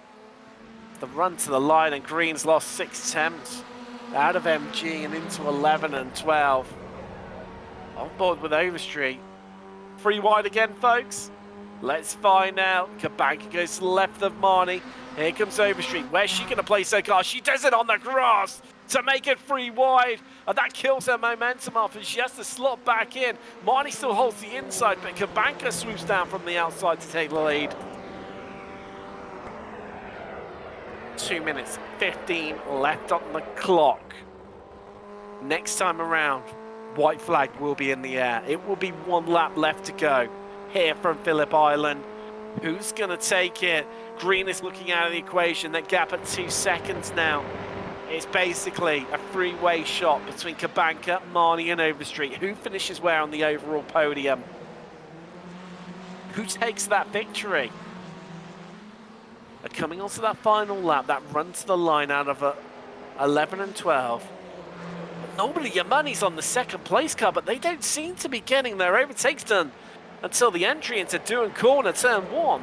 the run to the line and Green's lost 6 attempts out of MG and into 11 and 12. On board with Overstreet. 3 wide again, folks. Let's find out. Kabanka goes to the left of Marnie. Here comes Overstreet. Where's she going to place her car? She does it on the grass to make it 3 wide. And that kills her momentum off and she has to slot back in. Marnie still holds the inside, but Kabanka swoops down from the outside to take the lead. 2 minutes 15 left on the clock. Next time around, white flag will be in the air. It will be 1 lap left to go. Here from Phillip Island. Who's going to take it? Green is looking out of the equation. That gap at 2 seconds now. It's basically a 3-way shot between Kabanka, Marnie and Overstreet. Who finishes where on the overall podium? Who takes that victory? Coming onto that final lap, that run to the line out of 11 and 12. Normally your money's on the second place car, but they don't seem to be getting their overtakes done until the entry into Doon Corner, turn 1.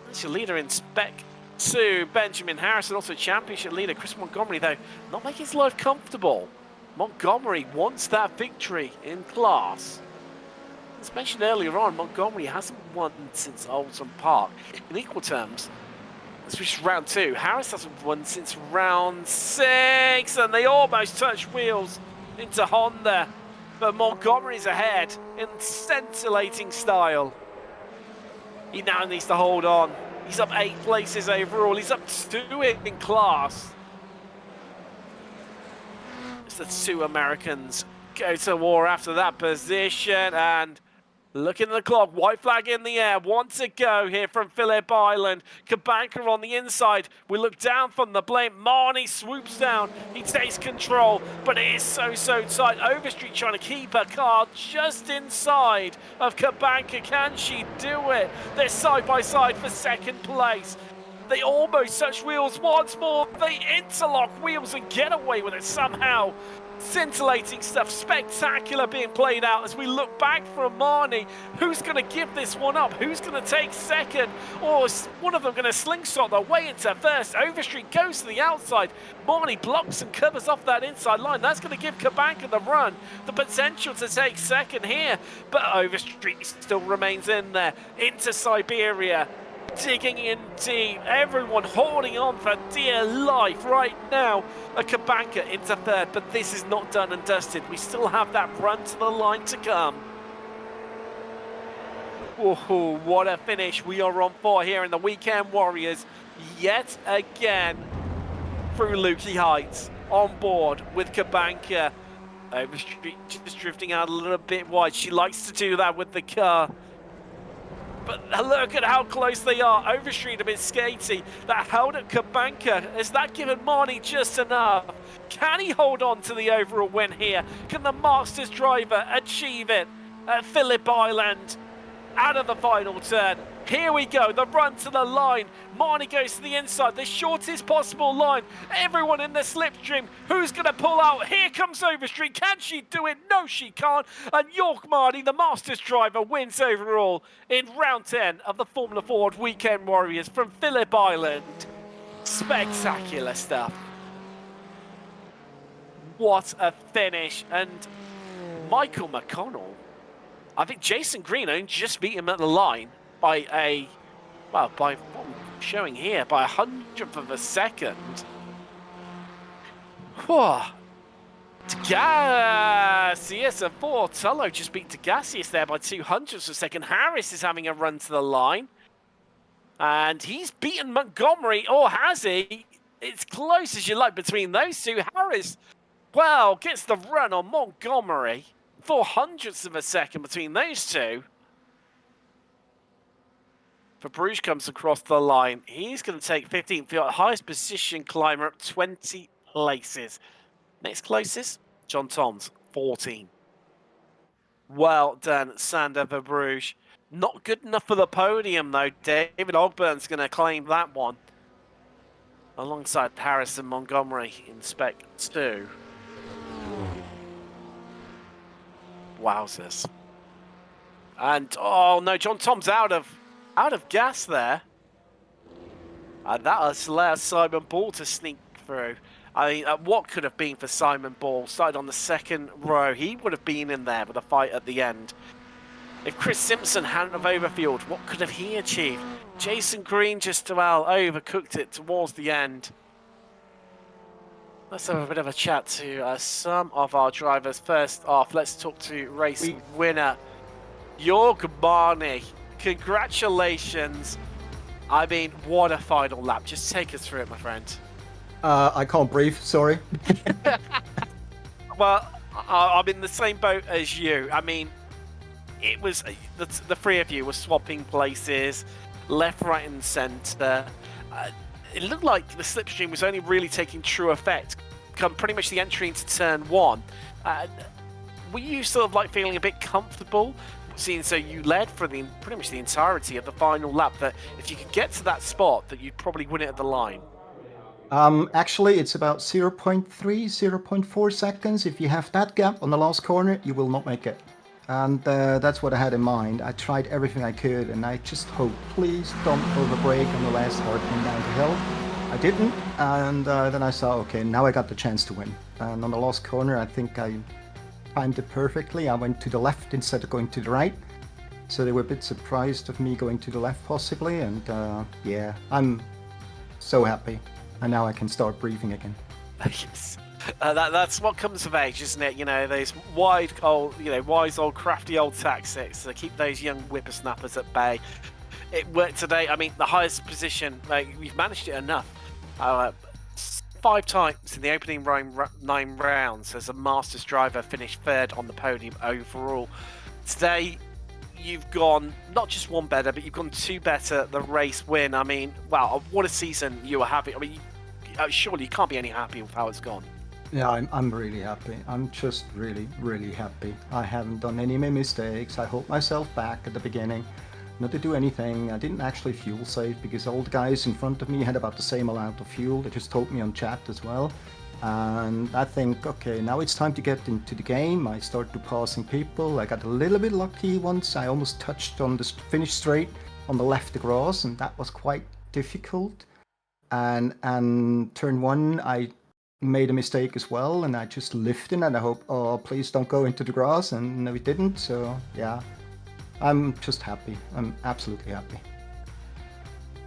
That's your leader in Spec 2, Benjamin Harrison, also championship leader Chris Montgomery, though not making his life comfortable. Montgomery wants that victory in class. As mentioned earlier on, Montgomery hasn't won since Oldham Park. In equal terms, this was round 2. Harris hasn't won since round 6, and they almost touch wheels into Honda. But Montgomery's ahead in scintillating style. He now needs to hold on. He's up 8 places overall. He's up 2 in class. It's the 2 Americans go to war after that position. And looking at the clock, white flag in the air. 1 to go here from Phillip Island. Kabanka on the inside. We look down from the blame. Marnie swoops down. He takes control, but it is so tight. Overstreet trying to keep her car just inside of Kabanka. Can she do it? They're side by side for 2nd place. They almost touch wheels once more. They interlock wheels and get away with it somehow. Scintillating stuff, spectacular being played out as we look back from Marnie. Who's going to give this one up? Who's going to take 2nd? Or is one of them going to slingshot their way into 1st? Overstreet goes to the outside. Marnie blocks and covers off that inside line. That's going to give Kabanka the run, the potential to take 2nd here. But Overstreet still remains in there. Into Siberia. Digging in deep, everyone holding on for dear life right now. A Kabanka into 3rd, but this is not done and dusted. We still have that run to the line to come. Oh, what a finish we are on for here in the Weekend Warriors. Yet again, through Lukey Heights, on board with Kabanka. Overstreet just drifting out a little bit wide. She likes to do that with the car. But look at how close they are. Overstreet a bit skaty. That held at Kabanka. Has that given Marnie just enough? Can he hold on to the overall win here? Can the Masters driver achieve it at Phillip Island? Out of the final turn. Here we go, the run to the line. Marnie goes to the inside, the shortest possible line. Everyone in the slipstream. Who's going to pull out? Here comes Overstreet. Can she do it? No, she can't. And York Marnie, the Masters driver, wins overall in round 10 of the Formula Ford Weekend Warriors from Phillip Island. Spectacular stuff. What a finish. And Michael McConnell, I think Jason Greeno just beat him at the line by a, well, by what I'm showing here, by 100th of a second. Whew. Tagasius and Tullo just beat Tagasius there by 200ths of a second. Harris is having a run to the line. And he's beaten Montgomery, or has he? It's close as you like between those two. Harris, well, gets the run on Montgomery. 400ths of a second between those two. But Bruges comes across the line. He's going to take 15th, the highest position climber up 20 places. Next closest, John Toms, 14. Well done, Sander Verbruge. Not good enough for the podium, though. David Ogburn's going to claim that one. Alongside Harrison Montgomery in Spec 2. Wowzers. And, oh no, John Tom's out of gas there. And that has allowed Simon Ball to sneak through. I mean, what could have been for Simon Ball? Started on the second row. He would have been in there with a fight at the end. If Chris Simpson hadn't have overfueled, what could have he achieved? Jason Green just about overcooked it towards the end. Let's have a bit of a chat to some of our drivers. First off, let's talk to race winner, Jorg Marnie. Congratulations. I mean, what a final lap. Just take us through it, my friend. I can't breathe, sorry. Well, I'm in the same boat as you. I mean, it was the three of you were swapping places, left, right, and centre. It looked like the slipstream was only really taking true effect come pretty much the entry into turn 1. Were you sort of like feeling a bit comfortable, seeing so you led for pretty much the entirety of the final lap, that if you could get to that spot, that you'd probably win it at the line? Actually, it's about 0.3, 0.4 seconds. If you have that gap on the last corner, you will not make it. And that's what I had in mind. I tried everything I could, and I just hope, please don't overbrake on the last hard thing down the hill. I didn't, and then I saw, okay, now I got the chance to win. And on the last corner, I think I timed it perfectly. I went to the left instead of going to the right. So they were a bit surprised of me going to the left, possibly, and yeah, I'm so happy. And now I can start breathing again. Yes. That's what comes of age, isn't it? You know, those wise old crafty old tactics to keep those young whippersnappers at bay. It worked today. I mean, the highest position, we've managed it enough. 5 times in the opening 9 rounds as a Masters driver, finished 3rd on the podium overall. Today, you've gone not just 1 better, but you've gone 2 better. The race win. I mean, wow, what a season you were having. I mean, surely you can't be any happy with how it's gone. Yeah, I'm really happy. I'm just really, really happy. I haven't done any mistakes. I hold myself back at the beginning, not to do anything. I didn't actually fuel save because all the guys in front of me had about the same amount of fuel. They just told me on chat as well. And I think, okay, now it's time to get into the game. I started passing people. I got a little bit lucky once. I almost touched on the finish straight on the left the grass, and that was quite difficult. And turn 1, I made a mistake as well, and I just lifted and I hope, oh, please don't go into the grass, and no, it didn't. So yeah, I'm just happy. I'm absolutely happy.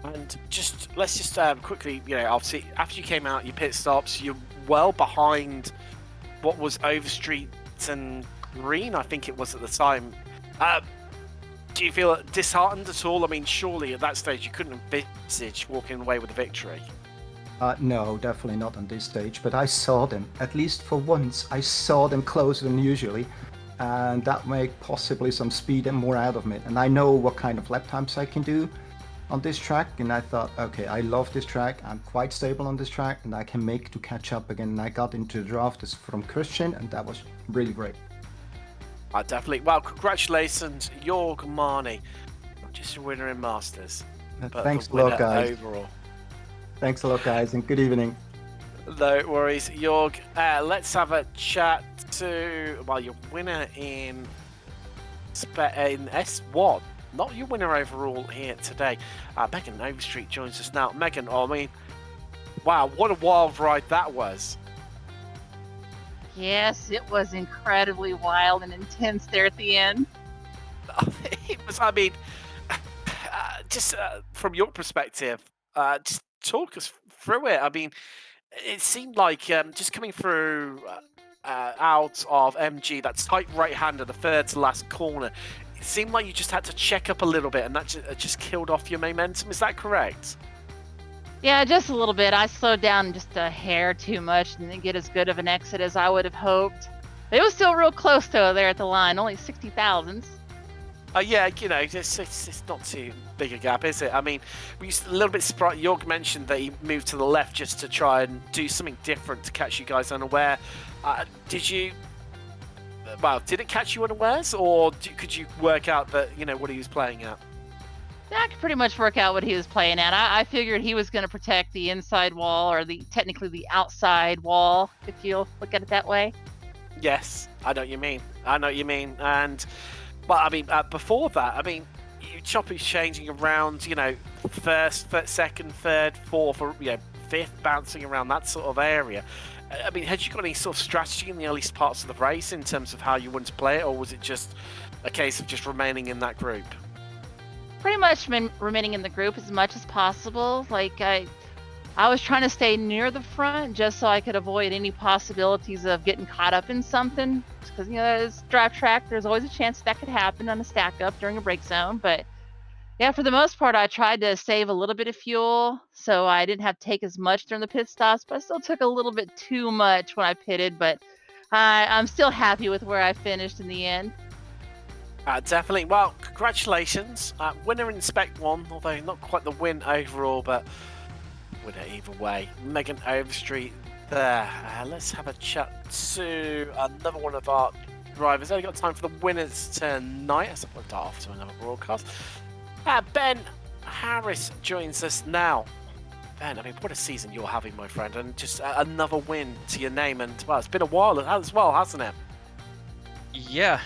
And let's just quickly, you know, obviously after you came out, your pit stops, you're well behind what was Overstreet and Green, I think it was at the time. Do you feel disheartened at all? I mean, surely at that stage you couldn't envisage walking away with a victory. No, definitely not on this stage, but I saw them, at least for once, I saw them closer than usually, and that made possibly some speed and more out of me. And I know what kind of lap times I can do on this track, and I thought, okay, I love this track, I'm quite stable on this track, and I can make to catch up again. And I got into the draft from Christian, and that was really great. Definitely. Well, congratulations, Jorg Marnie. Not just a winner in Masters, but thanks a a winner lot, guys. Overall. Thanks a lot, guys, and good evening. No worries, Jorg. Let's have a chat to, well, your winner in S1. Not your winner overall here today. Megan Overstreet joins us now. Megan, I mean, wow, what a wild ride that was. Yes, it was incredibly wild and intense there at the end. It was, I mean, just from your perspective, just talk us through it. I mean, it seemed like just coming through out of MG, that tight right hand of the 3rd to last corner, it seemed like you just had to check up a little bit, and that just killed off your momentum. Is that correct? Yeah, just a little bit. I slowed down just a hair too much and didn't get as good of an exit as I would have hoped. It was still real close though there at the line, only 60 thousandths. Yeah, you know, it's not too bigger gap, is it? I mean, we a little bit surprised. Jorg mentioned that he moved to the left just to try and do something different to catch you guys unaware. Did you? Well, did it catch you unawares, or could you work out that what he was playing at? Yeah, I could pretty much work out what he was playing at. I figured he was going to protect the inside wall, or technically the outside wall, if you look at it that way. Yes, I know what you mean. And, but I mean, before that, I mean, Choppy's changing around, first, second, third, fourth, or fifth, bouncing around that sort of area. I mean, had you got any sort of strategy in the early parts of the race in terms of how you wanted to play it, or was it just a case of just remaining in that group? Pretty much remaining in the group as much as possible. Like, I was trying to stay near the front just so I could avoid any possibilities of getting caught up in something. Because, it's drive track, there's always a chance that could happen on a stack up during a break zone. But yeah, for the most part, I tried to save a little bit of fuel so I didn't have to take as much during the pit stops, but I still took a little bit too much when I pitted. But I'm still happy with where I finished in the end. Definitely. Well, congratulations. Winner in Spec 1, although not quite the win overall, but winner either way. Megan Overstreet there. Let's have a chat to another one of our drivers. Only got time for the winners tonight. As I put that off to another broadcast. Ben Harris joins us now. Ben, I mean, what a season you're having, my friend, and just another win to your name. And well, it's been a while as well, hasn't it? Yeah.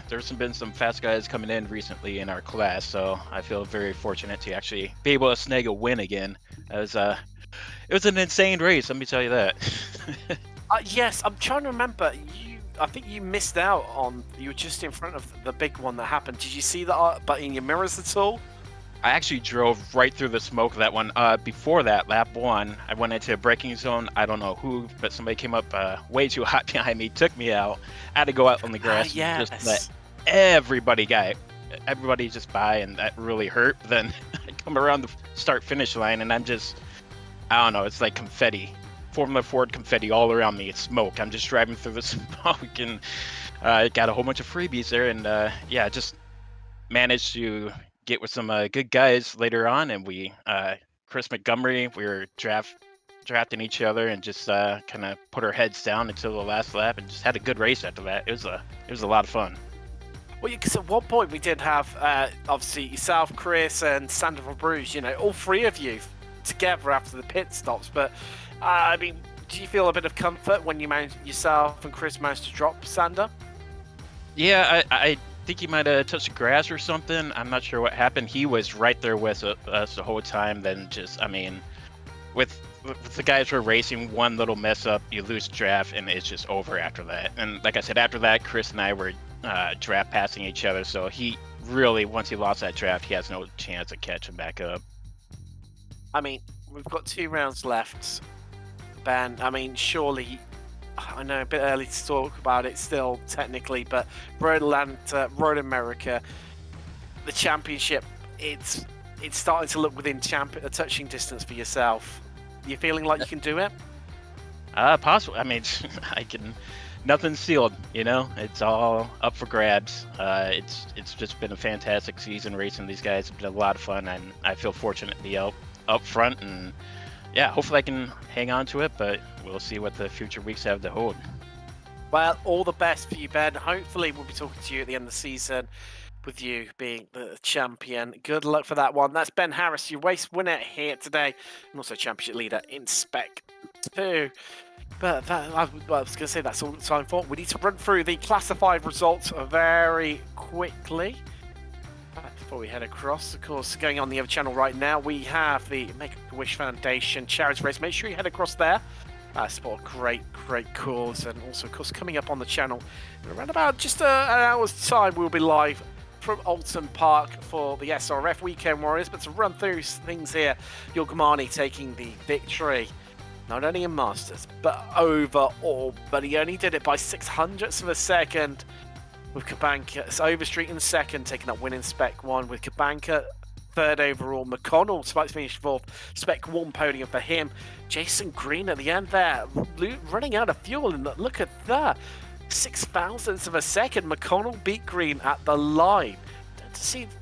There's been some fast guys coming in recently in our class, so I feel very fortunate to actually be able to snag a win again. It was an insane race, let me tell you that. Yes, I'm trying to remember. I think you missed out on. You were just in front of the big one that happened. Did you see that? But in your mirrors at all? I actually drove right through the smoke of that one. Before that, lap 1, I went into a braking zone. I don't know who, but somebody came up way too hot behind me, took me out. I had to go out on the grass and just let everybody just by, and that really hurt. Then I come around the start-finish line, and I don't know, it's like confetti. Formula Ford confetti all around me. It's smoke. I'm just driving through the smoke, and got a whole bunch of freebies there, and just managed to get with some good guys later on, and we Chris Montgomery, we were drafting each other and just kind of put our heads down until the last lap, and just had a good race after that. It was a lot of fun. Well, because at one point we did have obviously yourself, Chris, and Sandra Bruges. All three of you together after the pit stops. But I mean, do you feel a bit of comfort when yourself and Chris managed to drop Sander? Yeah, I think he might have touched the grass or something. I'm not sure what happened. He was right there with us the whole time. Then just, I mean, with the guys who are racing, one little mess up, you lose draft, and it's just over after that. And like I said, after that, Chris and I were draft passing each other. So he really, once he lost that draft, he has no chance of catching back up. I mean, we've got 2 rounds left, Ben. I mean, surely, I know a bit early to talk about it still, technically, but Road Atlanta, Road America, the championship, it's starting to look within touching distance for yourself. You feeling like you can do it? Possibly. I mean, nothing's sealed, it's all up for grabs. It's just been a fantastic season racing these guys. It's been a lot of fun, and I feel fortunate to be up front, and yeah, hopefully I can hang on to it, but we'll see what the future weeks have to hold. Well, all the best for you, Ben. Hopefully we'll be talking to you at the end of the season with you being the champion. Good luck for that one. That's Ben Harris, your race winner here today, and also championship leader in Spec 2. But I was going to say that's all the time for. We need to run through the classified results very quickly. Before we head across, of course, going on the other channel right now, we have the Make-A-Wish Foundation charity race. Make sure you head across there. Support a great cause. And also, of course, coming up on the channel in around about just an hour's time, we'll be live from Alton Park for the SRF Weekend Warriors. But to run through things here, Yogmani taking the victory, not only in Masters, but overall. But he only did it by 0.06 of a second. With Kabanka, it's Overstreet in second, taking that win in Spec 1. With Kabanka, third overall. McConnell, despite finishing fourth, Spec 1 podium for him. Jason Green at the end there, running out of fuel, and look at that. 0.06 of a second. McConnell beat Green at the line. Don't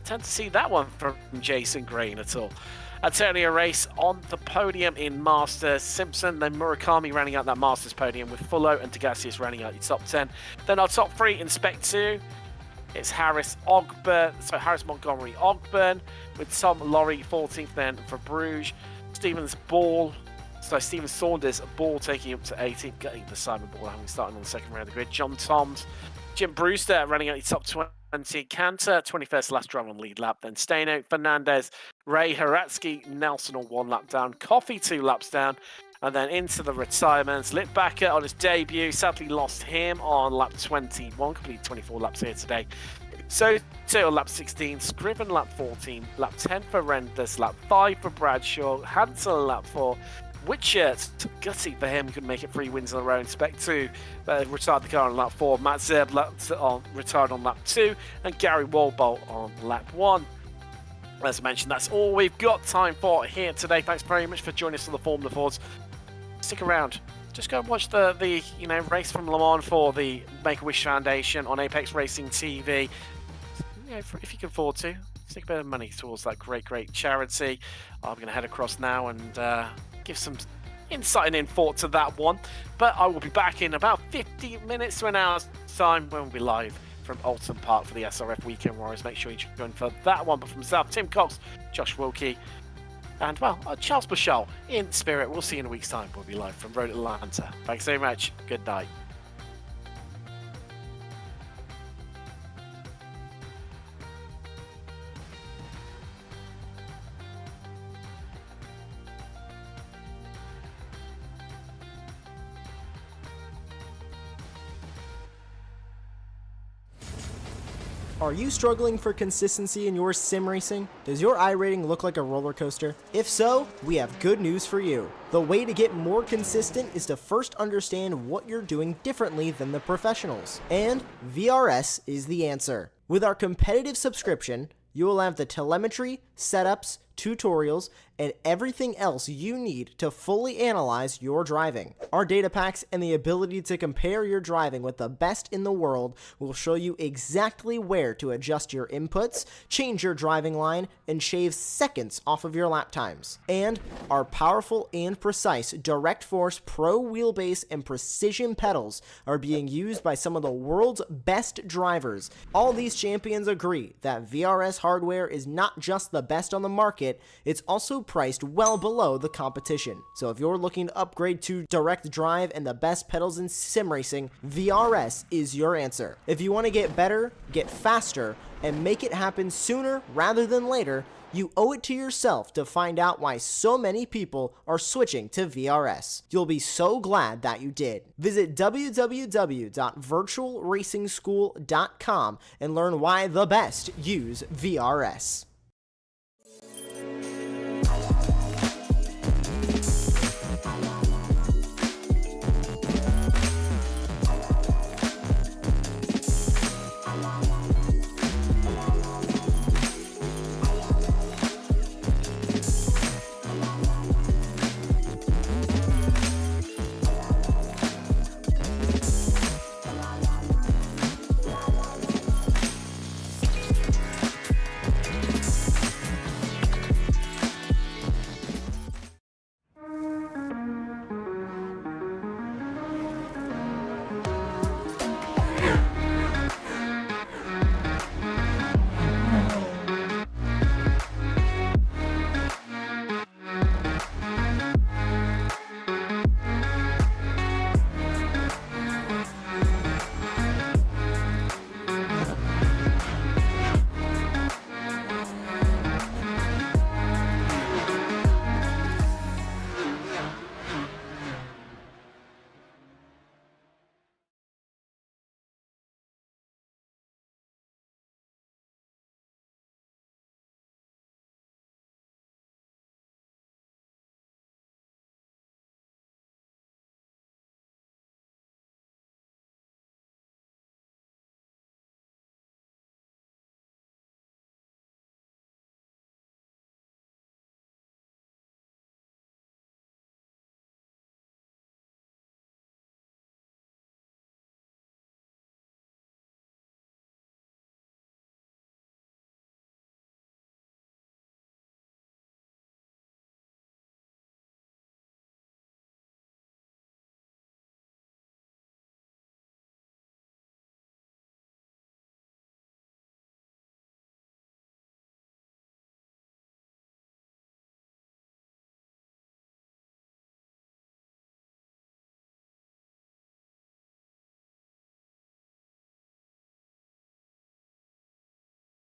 tend to see that one from Jason Green at all. Antonio race on the podium in Masters. Simpson, then Murakami rounding out that Masters podium with Fullo and Degassius rounding out your top 10. Then our top 3 in Spec 2. It's Harris Montgomery Ogburn with Tom Laurie 14th then for Bruges. Stephen Saunders Ball taking up to 18th, getting the Simon Ball having started on the second round of the grid. John Toms, Jim Brewster running out your top 20. Cantor, 21st last drive on lead lap. Then Steno, Fernandez, Ray Haratsky, Nelson on 1 lap down. Coffee 2 laps down. And then into the retirements. Littbacker on his debut. Sadly lost him on lap 21. Completed 24 laps here today. So on lap 16. Scriven lap 14. Lap 10 for Renders. Lap 5 for Bradshaw. Hansel lap 4. Whitshirt, gutty for him, couldn't make it 3 wins in a row. Spec 2 retired the car on lap 4. Matt Zerb retired on lap 2. And Gary Walbolt on lap 1. As I mentioned, that's all we've got time for here today. Thanks very much for joining us on the Formula Fords. Stick around. Just go and watch the race from Le Mans for the Make-A-Wish Foundation on Apex Racing TV. If you can afford to, stick a bit of money towards that great charity. I'm going to head across now and give some insight and info to that one. But I will be back in about 50 minutes to an hour's time when we'll be live from Alton Park for the SRF Weekend Warriors. Make sure you join for that one. But from South, Tim Cox, Josh Wilkie, and Charles Bushell in spirit. We'll see you in a week's time. We'll be live from Road Atlanta. Thanks so much. Good night. Are you struggling for consistency in your sim racing? Does your iRating look like a roller coaster? If so, we have good news for you. The way to get more consistent is to first understand what you're doing differently than the professionals. And VRS is the answer. With our competitive subscription, you will have the telemetry, setups, tutorials, and everything else you need to fully analyze your driving. Our data packs and the ability to compare your driving with the best in the world will show you exactly where to adjust your inputs, change your driving line, and shave seconds off of your lap times. And our powerful and precise Direct Force Pro wheelbase and precision pedals are being used by some of the world's best drivers. All these champions agree that VRS hardware is not just the best on the market, it's also priced well below the competition. So if you're looking to upgrade to direct drive and the best pedals in sim racing, VRS is your answer. If you want to get better, get faster, and make it happen sooner rather than later, you owe it to yourself to find out why so many people are switching to VRS. You'll be so glad that you did. Visit www.virtualracingschool.com and learn why the best use VRS.